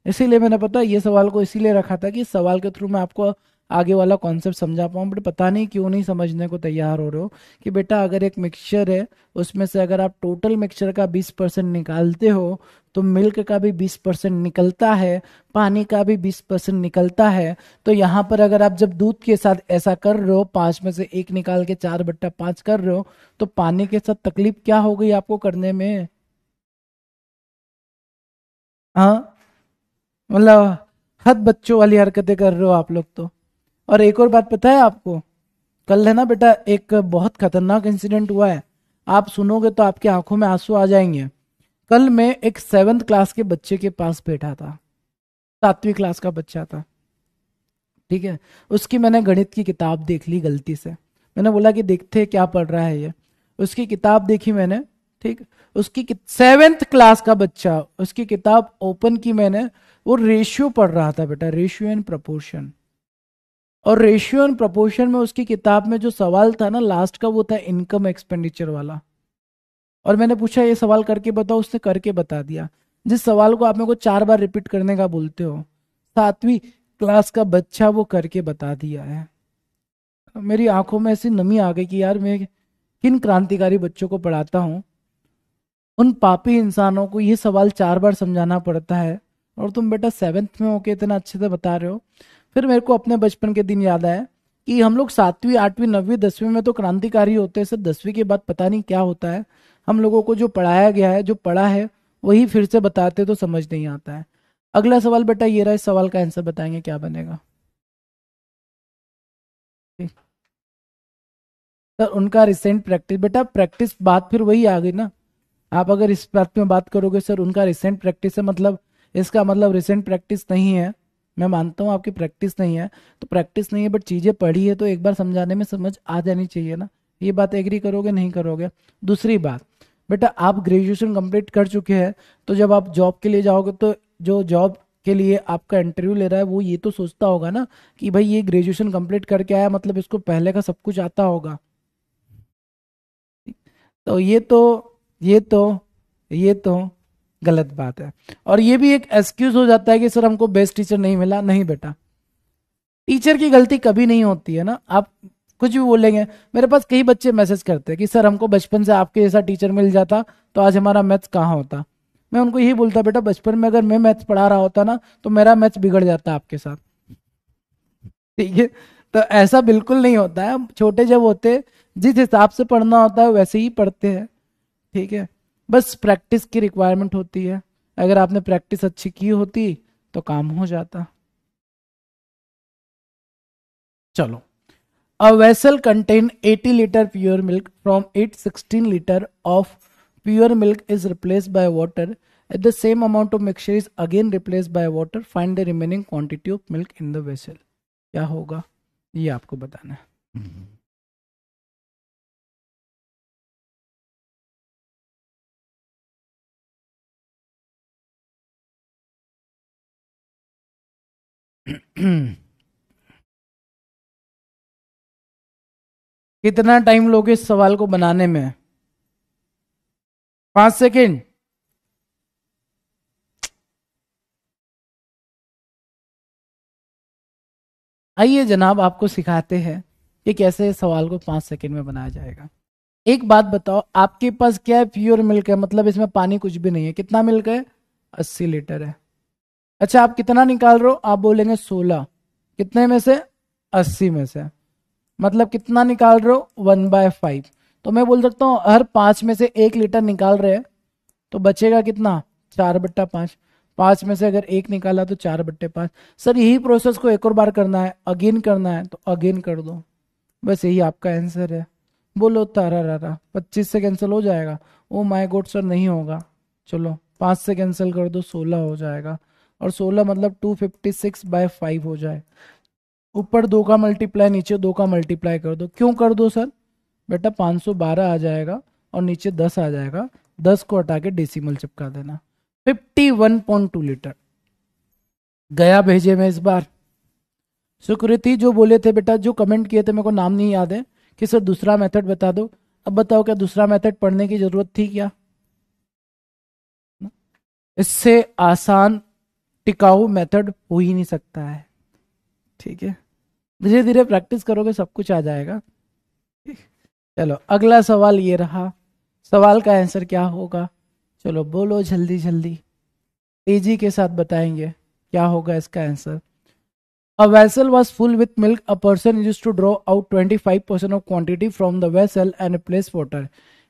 इसीलिए मैंने पता ये सवाल को इसीलिए रखा था कि इस सवाल के थ्रू मैं आपको आगे वाला कॉन्सेप्ट समझा पाऊँ, बट पता नहीं क्यों नहीं समझने को तैयार हो रहे हो कि बेटा अगर एक मिक्सचर है, उसमें से अगर आप टोटल मिक्सचर का 20% निकालते हो तो मिल्क का भी 20% निकलता है, पानी का भी 20% निकलता है। तो यहाँ पर अगर आप जब दूध के साथ ऐसा कर रहे हो, 5 में से 1 निकाल के 4/5 कर रहे हो, तो पानी के साथ तकलीफ क्या हो गई आपको करने में। हाँ, मतलब हद बच्चों वाली हरकतें कर रहे हो आप लोग तो। और एक और बात पता है आपको, कल है ना बेटा एक बहुत खतरनाक इंसिडेंट हुआ है, आप सुनोगे तो आपकी आंखों में आंसू आ जाएंगे। कल मैं एक 7th क्लास के बच्चे के पास बैठा था, 7वीं क्लास का बच्चा था। ठीक है, उसकी मैंने गणित की किताब देख ली गलती से, मैंने बोला कि देखते हैं क्या पढ़ रहा है ये। उसकी किताब देखी मैंने, ठीक, उसकी 7th क्लास का बच्चा, उसकी किताब ओपन की मैंने, वो रेशियो पढ़ रहा था बेटा, रेशियो एंड प्रपोर्शन। और रेशियो एंड प्रोपोर्शन में उसकी किताब में जो सवाल था ना लास्ट का, वो था इनकम एक्सपेंडिचर वाला। और मैंने पूछा ये सवाल करके बताओ, उसने करके बता दिया। जिस सवाल को आप मेरे को 4 बार रिपीट करने का बोलते हो, 7वीं क्लास का बच्चा वो करके बता दिया है। मेरी आंखों में ऐसी नमी आ गई कि यार मैं किन क्रांतिकारी बच्चों को पढ़ाता हूँ, उन पापी इंसानों को ये सवाल 4 बार समझाना पड़ता है, और तुम बेटा 7th में होके इतना अच्छे से बता रहे हो। फिर मेरे को अपने बचपन के दिन याद आया कि हम लोग 7वीं 8वीं 9वीं 10वीं में तो क्रांतिकारी होते हैं सर, 10वीं के बाद पता नहीं क्या होता है। हम लोगों को जो पढ़ाया गया है, जो पढ़ा है, वही फिर से बताते तो समझ नहीं आता है। अगला सवाल बेटा ये रहा, इस सवाल का आंसर बताएंगे क्या बनेगा। ठीक। सर उनका रिसेंट प्रैक्टिस, बेटा प्रैक्टिस बात फिर वही आ गई ना। आप अगर इस बात में बात करोगे सर उनका रिसेंट प्रैक्टिस है, मतलब इसका मतलब रिसेंट प्रैक्टिस नहीं है। मैं मानता हूँ आपकी प्रैक्टिस नहीं है, तो प्रैक्टिस नहीं है बट चीज़ें पढ़ी है तो एक बार समझाने में समझ आ जानी चाहिए ना। ये बात एग्री करोगे नहीं करोगे। दूसरी बात, बेटा आप ग्रेजुएशन कंप्लीट कर चुके हैं, तो जब आप जॉब के लिए जाओगे तो जो जॉब के लिए आपका इंटरव्यू ले रहा है वो ये तो सोचता होगा ना कि भाई ये ग्रेजुएशन कंप्लीट करके आया, मतलब इसको पहले का सब कुछ आता होगा। तो ये तो ये तो गलत बात है। और ये भी एक एक्सक्यूज हो जाता है कि सर हमको बेस्ट टीचर नहीं मिला। नहीं बेटा, टीचर की गलती कभी नहीं होती है ना। आप कुछ भी बोलेंगे, मेरे पास कई बच्चे मैसेज करते हैं कि सर हमको बचपन से आपके जैसा टीचर मिल जाता तो आज हमारा मैथ्स कहाँ होता। मैं उनको यही बोलता, बेटा बचपन में अगर मैं मैथ्स पढ़ा रहा होता ना तो मेरा मैथ्स बिगड़ जाता आपके साथ। ठीक है। तो ऐसा बिल्कुल नहीं होता है। हम छोटे जब होते, जिस हिसाब से पढ़ना होता है वैसे ही पढ़ते हैं। ठीक है। बस प्रैक्टिस की रिक्वायरमेंट होती है। अगर आपने प्रैक्टिस अच्छी की होती तो काम हो जाता। चलो, a vessel contain 80 liter pure milk, from it 16 liter of pure milk is replaced by water, at the same amount of mixture is again replaced by water, find the remaining quantity of milk in the vessel। क्या होगा ये आपको बताना है। कितना time लोगे इस सवाल को बनाने में? 5 सेकेंड। आइए जनाब, आपको सिखाते हैं कि कैसे इस सवाल को 5 सेकेंड में बनाया जाएगा। एक बात बताओ, आपके पास क्या है? प्योर मिल्क है, मतलब इसमें पानी कुछ भी नहीं है। कितना मिल्क है? 80 लीटर है। अच्छा, आप कितना निकाल रहे हो? आप बोलेंगे 16। कितने में से? 80 में से। मतलब कितना निकाल रहे हो? 1/5। तो मैं बोल सकता हूँ हर 5 में से 1 लीटर निकाल रहे हैं, तो बचेगा कितना? 4/5। 5 में से अगर एक निकाला तो 4/5। सर यही प्रोसेस को एक और बार करना है, अगेन करना है, तो अगेन कर दो। बस यही आपका आंसर है। बोलो तारा रारा, 25 से कैंसिल हो जाएगा। ओ माय गॉड सर, नहीं होगा। चलो 5 से कैंसिल कर दो, 16 हो जाएगा। और 16 मतलब 256/5 हो जाए। ऊपर 2 का मल्टीप्लाई, नीचे 2 का मल्टीप्लाई कर दो। क्यों कर दो सर? बेटा 512 आ जाएगा और नीचे 10 आ जाएगा। 10 को हटा के डेसिमल चिपका देना। 51.2 लीटर गया भेजे में इस बार। सुकृति जो बोले थे बेटा, जो कमेंट किए थे, मेरे को नाम नहीं याद है, कि सर दूसरा मेथड बता दो। अब बताओ क्या दूसरा मेथड पढ़ने की जरूरत थी क्या? इससे आसान टिकाऊ मेथड हो ही नहीं सकता है। ठीक है। धीरे धीरे प्रैक्टिस करोगे सब कुछ आ जाएगा। चलो अगला सवाल ये रहा। सवाल का आंसर क्या होगा? चलो बोलो जल्दी जल्दी, तेजी के साथ बताएंगे क्या होगा इसका answer. A vessel was full with milk. A person used to draw out 25% of quantity from the vessel and replace water.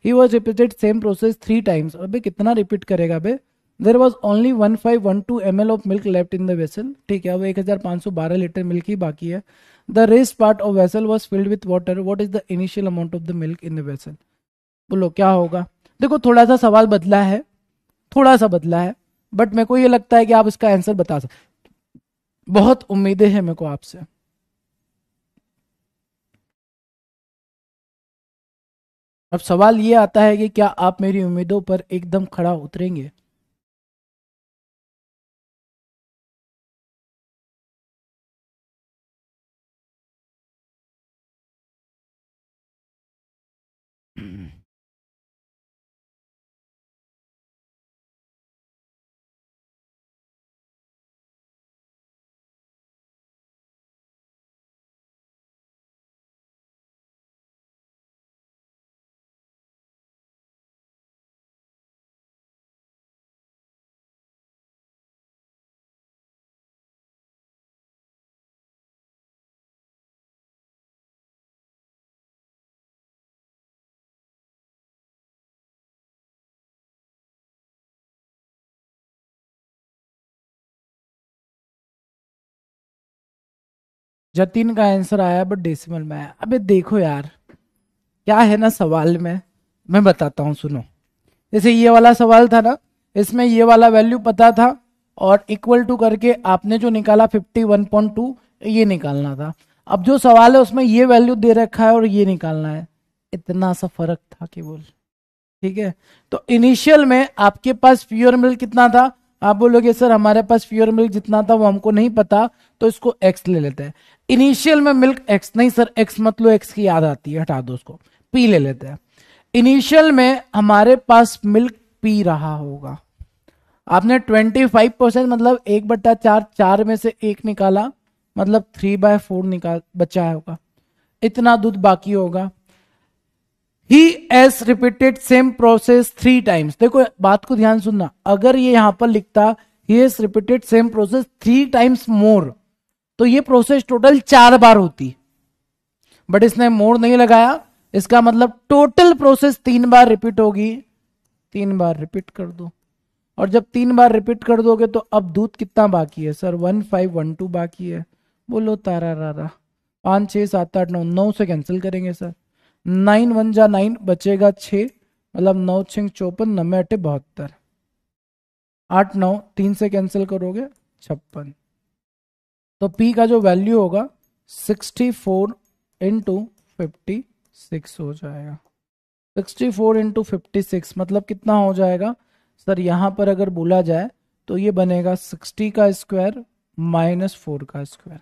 He was repeated same process 3 times. अबे कितना रिपीट करेगा बे? There was only 1512 ml of milk left in the vessel. ठीक है, अब 1512 litre milk ही बाकी है। The rest part of vessel was filled with water. What is the initial amount of the milk in the vessel? बोलो क्या होगा? देखो थोड़ा सा सवाल बदला है, थोड़ा सा बदला है, बट मेरे को ये लगता है कि आप इसका आंसर बता सकते। बहुत उम्मीदें हैं मेरे को आपसे। अब सवाल ये आता है कि क्या आप मेरी उम्मीदों पर एकदम खड़ा उतरेंगे? जतिन का आंसर आया बट डेसिमल में आया। अबे देखो यार, क्या है ना सवाल में, मैं बताता हूँ सुनो। जैसे ये वाला सवाल था ना, इसमें ये वाला वैल्यू पता था और इक्वल टू करके आपने जो निकाला 51.2, ये निकालना था। अब जो सवाल है उसमें ये वैल्यू दे रखा है और ये निकालना है, इतना सा फर्क था केवल। ठीक है, तो इनिशियल में आपके पास प्योर मिल्क कितना था, आप बोलोगे सर हमारे पास प्योर मिल्क जितना था वो हमको नहीं पता, तो इसको एक्स ले लेते हैं। इनिशियल में मिल्क एक्स, नहीं सर एक्स मत लो, एक्स की याद आती है, हटा दो उसको, पी ले लेते हैं। इनिशियल में हमारे पास मिल्क पी रहा होगा, आपने 25% मतलब 1/4, 4 में से 1 निकाला, मतलब 3/4 निकाल बचा होगा, इतना दूध बाकी होगा। He has repeated same process 3 times. देखो बात को ध्यान सुनना, अगर ये यहां पर लिखता he has repeated same process 3 times more, तो ये प्रोसेस टोटल 4 बार होती, बट इसने मोर नहीं लगाया, इसका मतलब टोटल प्रोसेस 3 बार रिपीट होगी। 3 बार रिपीट कर दो, और जब 3 बार रिपीट कर दोगे तो अब दूध कितना बाकी है सर, 1512 बाकी है। बोलो तारा रारा, 5 6 7 8 9, 9 से कैंसिल करेंगे सर, 9 1 जा 9, बचेगा 6, मतलब 9 6 54, 9 8 72, 8 9, 3 से कैंसिल करोगे 56। तो P का जो वैल्यू होगा 64 इंटू 56 हो जाएगा। 64 इंटू 56 मतलब कितना हो जाएगा सर, यहां पर अगर बोला जाए तो ये बनेगा 60 का स्क्वायर माइनस 4 का स्क्वायर।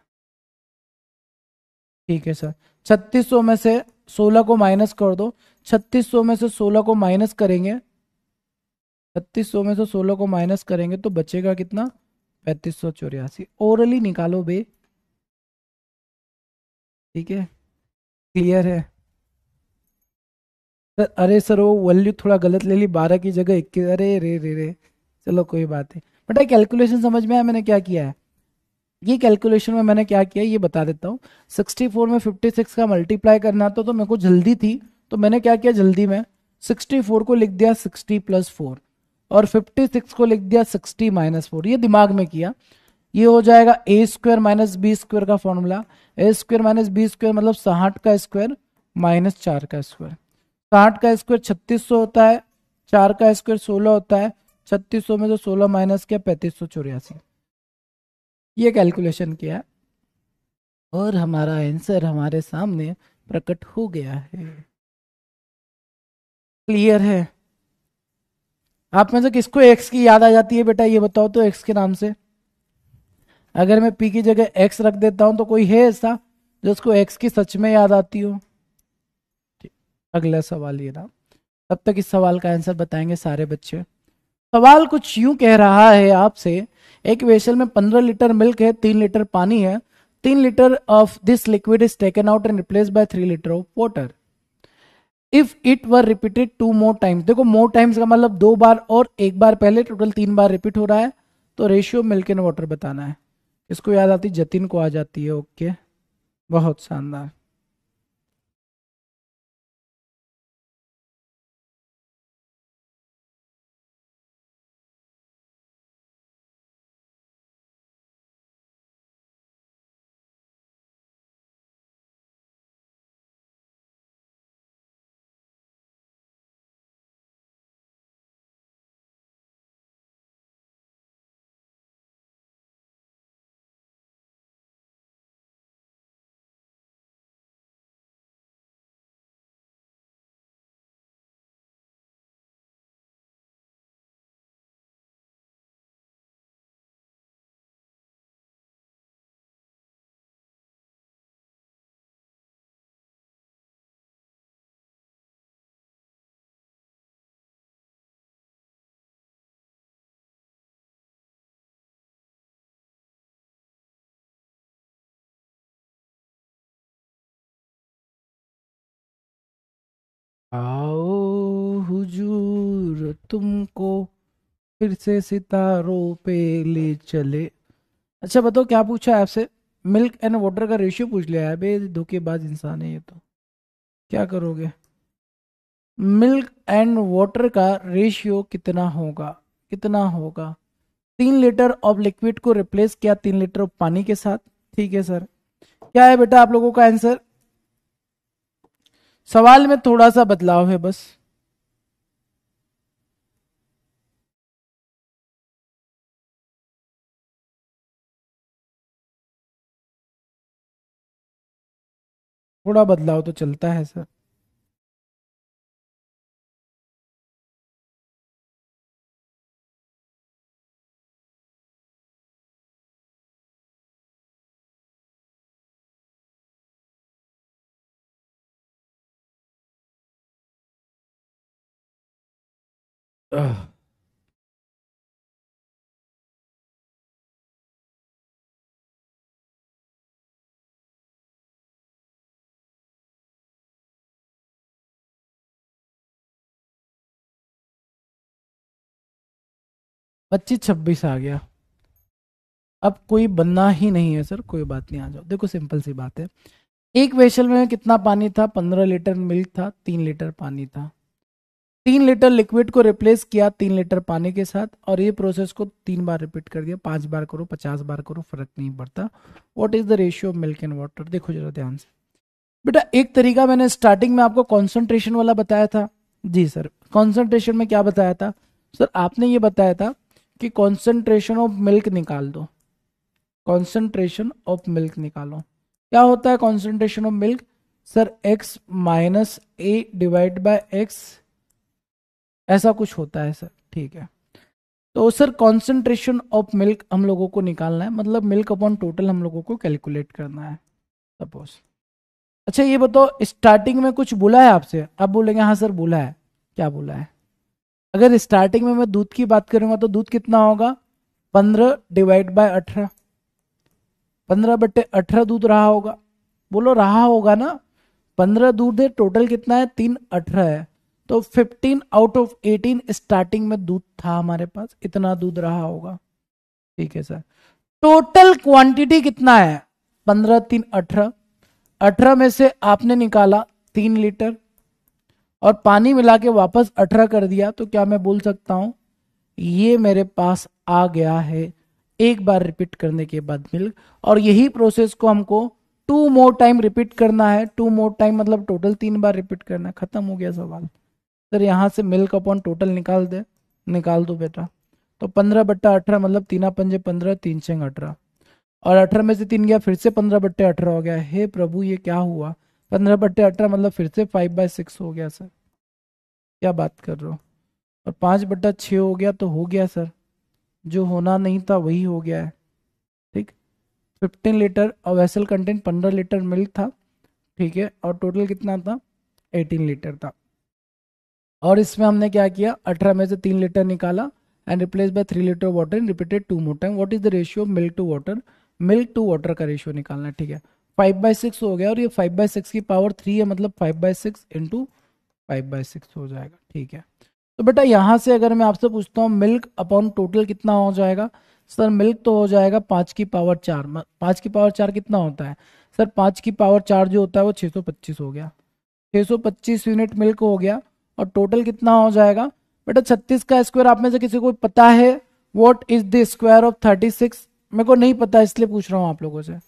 ठीक है सर, 3600 में से 16 को माइनस कर दो, 3600 में से 16 को माइनस करेंगे, 3600 में से 16 को माइनस करेंगे तो बचेगा कितना, 3584। ओरली निकालो बे। ठीक है, क्लियर है सर। अरे सर वो वैल्यू थोड़ा गलत ले ली, 12 की जगह 21, अरे रे रे रे, चलो कोई बात नहीं। बेटा कैलकुलेशन समझ में आया मैंने क्या किया है, ये कैलकुलेशन में मैंने क्या किया ये बता देता हूँ। 64 में 56 का मल्टीप्लाई करना था, तो मेरे को जल्दी थी, तो मैंने क्या किया जल्दी में, 64 को लिख दिया 60 प्लस 4, और 56 को लिख दिया 60 माइनस 4, ये दिमाग में किया। ये हो जाएगा ए स्क्वायर माइनस बी स्क्वायर का फॉर्मूला, ए स्क्वायर माइनस बी स्क्वायर मतलब 60 का स्क्वायर माइनस 4 का स्क्वायर। 60 का स्क्वायर 3600 होता है, 4 का स्क्वायर 16 होता है, 3600 में से 16 माइनस किया 3584, ये कैलकुलेशन किया और हमारा आंसर हमारे सामने प्रकट हो गया है। क्लियर है? आप में से किसको एक्स की याद आ जाती है बेटा, ये बताओ तो एक्स के नाम से। अगर मैं पी की जगह एक्स रख देता हूं तो कोई है ऐसा जो उसको एक्स की सच में याद आती हो? अगला सवाल ये रहा, तब तक इस सवाल का आंसर बताएंगे सारे बच्चे। सवाल कुछ यूं कह रहा है आपसे, एक वेसल में 15 लीटर मिल्क है, 3 लीटर पानी है, 3 litre of this liquid is taken out and replace by 3 litre of water. If it were repeated 2 more times, देखो मोर टाइम्स का मतलब 2 बार और 1 बार पहले, टोटल 3 बार रिपीट हो रहा है, तो रेशियो मिल्क एंड वाटर बताना है। इसको याद आती, जतिन को आ जाती है, ओके बहुत शानदार। आओ हुजूर तुमको फिर से सितारों पे ले चले। अच्छा बताओ क्या पूछा है आपसे, मिल्क एंड वाटर का रेशियो पूछ लिया है बे, धोखेबाज इंसान है ये तो। क्या करोगे, मिल्क एंड वाटर का रेशियो कितना होगा, कितना होगा, 3 लीटर ऑफ लिक्विड को रिप्लेस किया 3 लीटर ऑफ पानी के साथ। ठीक है सर, क्या है बेटा आप लोगों का आंसर? सवाल में थोड़ा सा बदलाव है बस। थोड़ा बदलाव तो चलता है सर। आह, 25-26 आ गया। अब कोई बनना ही नहीं है सर, कोई बात नहीं, आ जाओ। देखो सिंपल सी बात है, एक वेसल में कितना पानी था? 15 लीटर मिल्क था, 3 लीटर पानी था। 3 लीटर लिक्विड को रिप्लेस किया 3 लीटर पानी के साथ, और ये प्रोसेस को 3 बार रिपीट कर दिया। 5 बार करो, 50 बार करो, फर्क नहीं पड़ता। What is the ratio of milk and water? देखो जरा ध्यान से बेटा, एक तरीका मैंने स्टार्टिंग में आपको कॉन्सेंट्रेशन वाला बताया था। जी सर, कॉन्सेंट्रेशन में क्या बताया था? सर आपने ये बताया था कि कॉन्सेंट्रेशन ऑफ मिल्क निकाल दो, कॉन्सेंट्रेशन ऑफ मिल्क निकालो। क्या होता है concentration of milk? Sir x minus A divide by x, ऐसा कुछ होता है सर, ठीक है। तो सर कॉन्सेंट्रेशन ऑफ मिल्क हम लोगों को निकालना है, मतलब मिल्क अपॉन टोटल हम लोगों को कैलकुलेट करना है सपोज। अच्छा ये बताओ, स्टार्टिंग में कुछ बोला है आपसे? आप बोलेंगे हाँ सर बोला है। क्या बोला है? अगर स्टार्टिंग में मैं दूध की बात करूंगा तो दूध कितना होगा? 15 डिवाइड बाय 18, 15/18 दूध रहा होगा। बोलो रहा होगा ना। 15 दूध है, टोटल कितना है? 3 18 है। तो 15/18 स्टार्टिंग में दूध था हमारे पास, इतना दूध रहा होगा। ठीक है सर। टोटल क्वांटिटी कितना है? 15 3 18, 18 में से आपने निकाला 3 लीटर और पानी मिला के वापस 18 कर दिया, तो क्या मैं बोल सकता हूं ये मेरे पास आ गया है एक बार रिपीट करने के बाद मिल्क। और यही प्रोसेस को हमको 2 मोर टाइम रिपीट करना है। 2 मोर टाइम मतलब टोटल 3 बार रिपीट करना है। खत्म हो गया सवाल। सर यहाँ से मिल्क अपॉन टोटल निकाल दे, निकाल दो बेटा। तो 15/18 मतलब 3 पंजे 15, 3 6 18, और 18 में से 3 गया, फिर से 15/18 हो गया। हे प्रभु ये क्या हुआ? 15/18 मतलब फिर से 5/6 हो गया सर। क्या बात कर रहे हो? और 5/6 हो गया तो हो गया सर, जो होना नहीं था वही हो गया है। ठीक। 15 लीटर और वेसल कंटेंट 15 लीटर मिल्क था, ठीक है, और टोटल कितना था? 18 लीटर था। और इसमें हमने क्या किया? 18 में से 3 लीटर निकाला and replace by 3 litre water and repeated 2 more time. What is the ratio of milk to water? Milk to water का रेशियो निकालना है, ठीक है। 5/6 हो गया, और ये 5/6 की पावर 3 है, मतलब 5/6 इंटू 5/6 हो जाएगा, ठीक है। तो बेटा यहाँ से अगर मैं आपसे पूछता हूँ मिल्क अपॉन टोटल कितना हो जाएगा? सर मिल्क तो हो जाएगा 5 की पावर 4। 5 की पावर 4 कितना होता है? सर 5 की पावर 4 जो होता है वो 625 हो गया। 625 यूनिट मिल्क हो गया, और टोटल कितना हो जाएगा? बेटा 36 का स्क्वायर आप में से किसी को पता है? What is the square of 36? मेरे को नहीं पता इसलिए पूछ रहा हूँ आप लोगों से।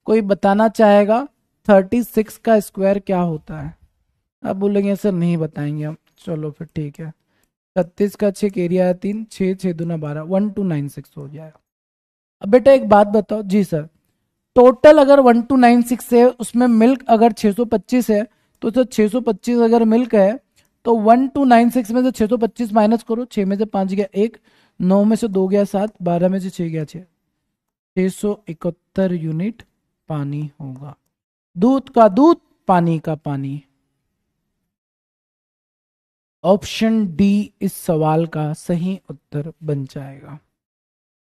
कोई बताना चाहेगा 36 का स्क्वायर क्या होता है? आप बोलेंगे सर नहीं बताएंगे हम। चलो फिर ठीक है। 36 का 6 एरिया है 3, 6 6 दूना 12, 1296 हो जाएगा। अब बेटा एक बात बताओ। जी सर, टोटल अगर 1296 है, उसमें मिल्क अगर 625 है, तो सर 625 अगर मिल्क है तो 1296 में से 625 माइनस करो। 6 में से 5 गया 1, 9 में से 2 गया 7, 12 में से 6 गया 6, 671 यूनिट पानी होगा। दूध का दूध, पानी का पानी। ऑप्शन डी इस सवाल का सही उत्तर बन जाएगा,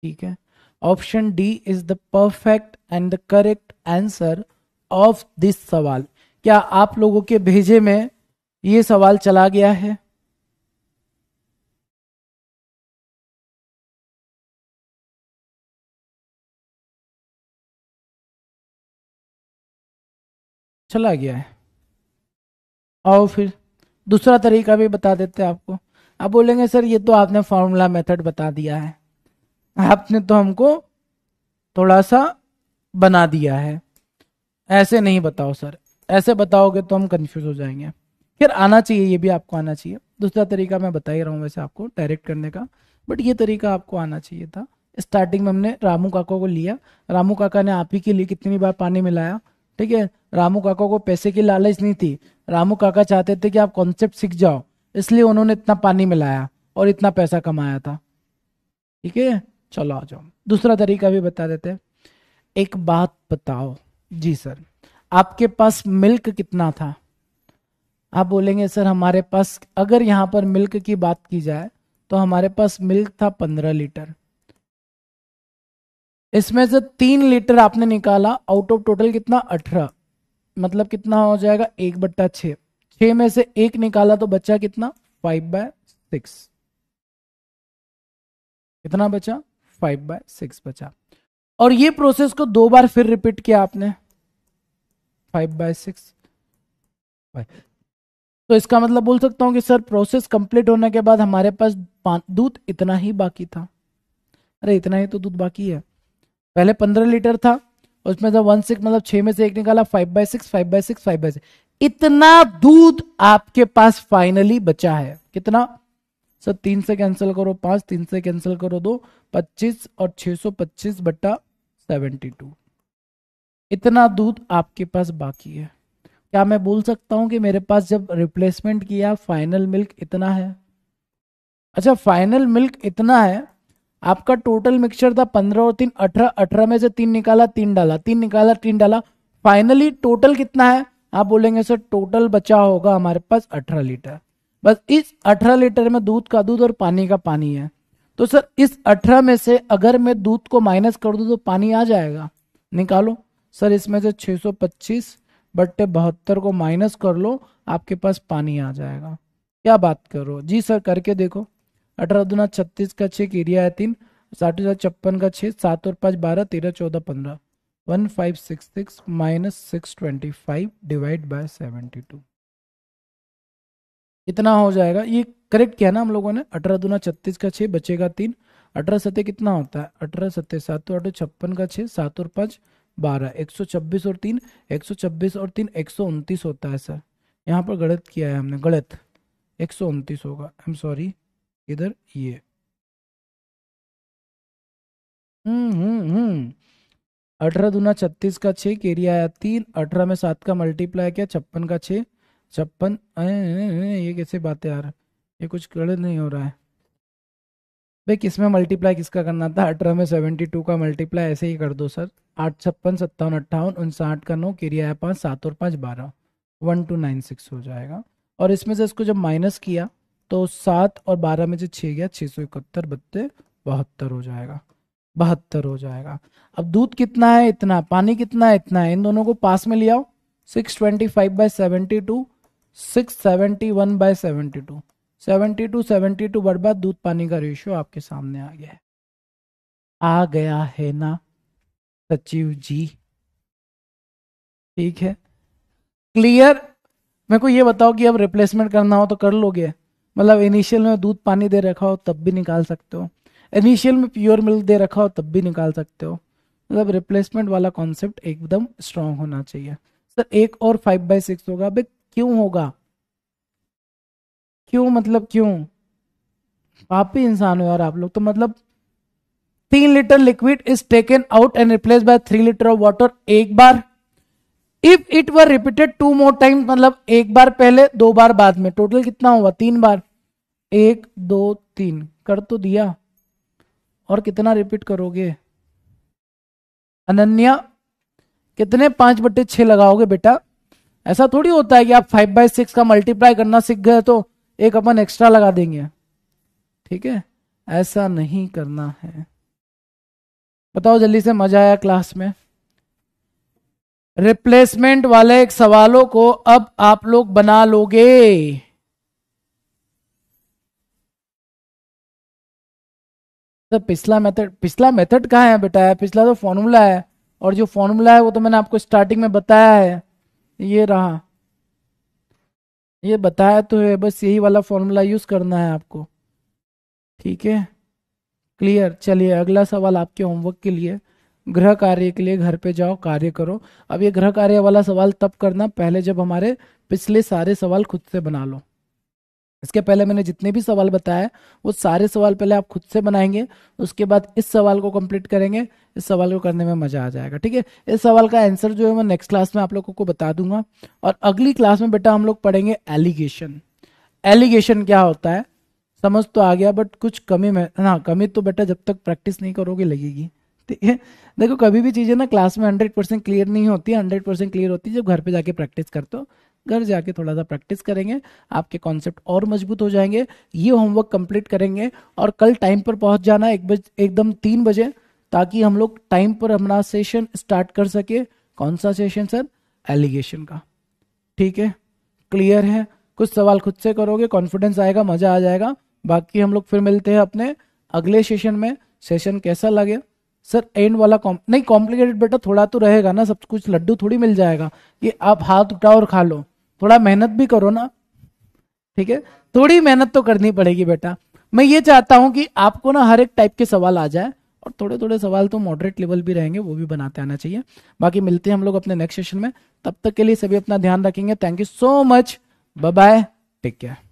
ठीक है। Option D is the perfect and the correct answer of this सवाल। क्या आप लोगों के भेजे में ये सवाल चला गया है? चला गया है। और फिर दूसरा तरीका भी बता देते हैं आपको। आप बोलेंगे सर ये तो आपने फॉर्मूला मेथड बता दिया है, आपने तो हमको थोड़ा सा बना दिया है। ऐसे नहीं बताओ सर, ऐसे बताओगे तो हम कंफ्यूज हो जाएंगे। फिर आना चाहिए, ये भी आपको आना चाहिए। दूसरा तरीका मैं बता ही रहा हूँ वैसे आपको डायरेक्ट करने का, बट ये तरीका आपको आना चाहिए था। स्टार्टिंग में हमने रामू काका को लिया, रामू काका ने आप ही के लिए कितनी बार पानी मिलाया, ठीक है। रामू काका को पैसे की लालच नहीं थी, रामू काका चाहते थे कि आप कॉन्सेप्ट सीख जाओ, इसलिए उन्होंने इतना पानी मिलाया और इतना पैसा कमाया था, ठीक है। चलो आ जाओ, दूसरा तरीका भी बता देते हैं। एक बात बताओ जी सर, आपके पास मिल्क कितना था? आप बोलेंगे सर हमारे पास, अगर यहां पर मिल्क की बात की जाए तो हमारे पास मिल्क था 15 लीटर। इसमें से 3 लीटर आपने निकाला, आउट ऑफ टोटल कितना 18, मतलब कितना हो जाएगा 1/6। 6 में से 1 निकाला तो बचा कितना 5/6। कितना बचा 5/6 बचा। और ये प्रोसेस को 2 बार फिर रिपीट किया आपने, 5/6। तो इसका मतलब बोल सकता हूँ कि सर प्रोसेस कंप्लीट होने के बाद हमारे पास दूध इतना ही बाकी था। अरे इतना ही तो दूध बाकी है, पहले 15 लीटर था, उसमें से 1/6 मतलब 6 में से 1 निकाला, 5/6 5/6 5/6, इतना दूध आपके पास फाइनली बचा है। कितना सर? 3 से कैंसिल करो 5, 3 से कैंसिल करो 2, 25 और 625/72, इतना दूध आपके पास बाकी है। क्या मैं बोल सकता हूं कि मेरे पास जब रिप्लेसमेंट किया फाइनल मिल्क इतना है? अच्छा फाइनल मिल्क इतना है, आपका टोटल मिक्सचर था 15 और 3 18, 18 में से 3 निकाला 3 डाला, 3 निकाला 3 डाला, फाइनली टोटल कितना है? आप बोलेंगे सर टोटल बचा होगा हमारे पास 18 लीटर। बस इस 18 लीटर में दूध का दूध और पानी का पानी है। तो सर इस 18 में से अगर मैं दूध को माइनस कर दूं तो पानी आ जाएगा, निकालो। सर इसमें से 625/72 को माइनस कर लो, आपके पास पानी आ जाएगा। क्या बात करो जी सर, करके देखो। 18×2 = 36 का 6 एरिया है 3, 60 का 6, 7 और 5 12, 13 14 15, 1566 -625 /72 कितना हो जाएगा? ये करेक्ट किया ना हम लोगों ने। 18×2 = 36 का 6 बचेगा 3, 18×7 कितना होता है? 18×7 7 तो 8 56 का 6, 7 और 5 12, 126 और 3 126 और 3 129 होता है सर। यहाँ पर गलत किया है हमने, गलत 129 होगा, आई एम सॉरी। इधर ये 18×2 = 36 का 6 एरिया आया 3, 18 में 7 का मल्टीप्लाई किया 56 का 6, 56 ये कैसे बात है यार, ये कुछ गलत नहीं हो रहा है भाई। किस में मल्टीप्लाई किसका करना था? 18 में 72 का मल्टीप्लाई ऐसे ही कर दो सर। 8 56 57 58 59 का 9 एरिया है 5, 7 और 5 12, 1296 हो जाएगा। और इसमें से इसको जब माइनस किया तो 7 और 12 में से 6 गया, 671 बत्ते 72 हो जाएगा, 72 हो जाएगा। अब दूध कितना है? इतना। पानी कितना है? इतना है। इन दोनों को पास में ले आओ, 625/72, 671/72, 72 बर्बाद। दूध पानी का रेशियो आपके सामने आ गया है, आ गया है ना सचिव जी? ठीक है, क्लियर। मेरे को ये बताओ कि अब रिप्लेसमेंट करना हो तो कर लोगे? मतलब इनिशियल में दूध पानी दे रखा हो तब भी निकाल सकते हो, इनिशियल में प्योर मिल्क दे रखा हो तब भी निकाल सकते हो। मतलब रिप्लेसमेंट वाला कॉन्सेप्ट एकदम स्ट्रांग होना चाहिए। सर एक और 5/6 होगा? अबे क्यों होगा? क्यों मतलब क्यों? आप ही इंसान हो यार आप लोग तो। मतलब 3 litre liquid is taken out and replace by 3 litre of water एक बार। If it were repeated 2 more time, मतलब एक बार पहले 2 बार बाद में, टोटल कितना हुआ? 3 बार। 1 2 3 कर तो दिया, और कितना रिपीट करोगे? अनन्या कितने 5/6 लगाओगे बेटा? ऐसा थोड़ी होता है कि आप 5/6 का मल्टीप्लाई करना सीख गए तो एक अपन एक्स्ट्रा लगा देंगे, ठीक है। ऐसा नहीं करना है। बताओ जल्दी से, मजा आया क्लास में? रिप्लेसमेंट वाले सवालों को अब आप लोग बना लोगे। तो पिछला मेथड कहाँ है बेटा? पिछला तो फॉर्मूला है, और जो फॉर्मूला है वो तो मैंने आपको स्टार्टिंग में बताया है, ये रहा, ये बताया तो है, बस यही वाला फॉर्मूला यूज करना है आपको, ठीक है। क्लियर। चलिए अगला सवाल आपके होमवर्क के लिए गृह कार्य के लिए घर पे जाओ, कार्य करो। अब ये गृह कार्य वाला सवाल तब करना पहले जब हमारे पिछले सारे सवाल खुद से बना लो। इसके पहले मैंने जितने भी सवाल बताए वो सारे सवाल पहले आप खुद से बनाएंगे, उसके बाद इस सवाल को कंप्लीट करेंगे। इस सवाल को करने में मजा आ जाएगा, ठीक है। इस सवाल का आंसर जो है मैं नेक्स्ट क्लास में आप लोगों को बता दूंगा। और अगली क्लास में बेटा हम लोग पढ़ेंगे एलिगेशन। एलिगेशन क्या होता है समझ तो आ गया, बट कुछ कमी में, हाँ कमी तो बेटा जब तक प्रैक्टिस नहीं करोगे लगेगी, ठीक है। देखो कभी भी चीज़ें ना क्लास में 100% क्लियर नहीं होती है, 100% क्लियर होती है जब घर पे जाके प्रैक्टिस करते हो। घर जाके थोड़ा सा प्रैक्टिस करेंगे, आपके कॉन्सेप्ट और मजबूत हो जाएंगे। ये होमवर्क कंप्लीट करेंगे और कल टाइम पर पहुंच जाना एकदम 3 बजे, ताकि हम लोग टाइम पर अपना सेशन स्टार्ट कर सके। कौन सा सेशन सर? एलिगेशन का, ठीक है। क्लियर है? कुछ सवाल खुद से करोगे, कॉन्फिडेंस आएगा, मजा आ जाएगा। बाकी हम लोग फिर मिलते हैं अपने अगले सेशन में। सेशन कैसा लगे सर? एंड वाला नहीं कॉम्प्लिकेटेड बेटा थोड़ा तो रहेगा ना, सब कुछ लड्डू थोड़ी मिल जाएगा कि आप हाथ उठाओ और खा लो। थोड़ा मेहनत भी करो ना, ठीक है। थोड़ी मेहनत तो करनी पड़ेगी बेटा। मैं ये चाहता हूं कि आपको ना हर एक टाइप के सवाल आ जाए, और थोड़े थोड़े सवाल तो मॉडरेट लेवल भी रहेंगे, वो भी बनाते आना चाहिए। बाकी मिलते हैं हम लोग अपने नेक्स्ट सेशन में, तब तक के लिए सभी अपना ध्यान रखेंगे। Thank you so much, bye bye, take care.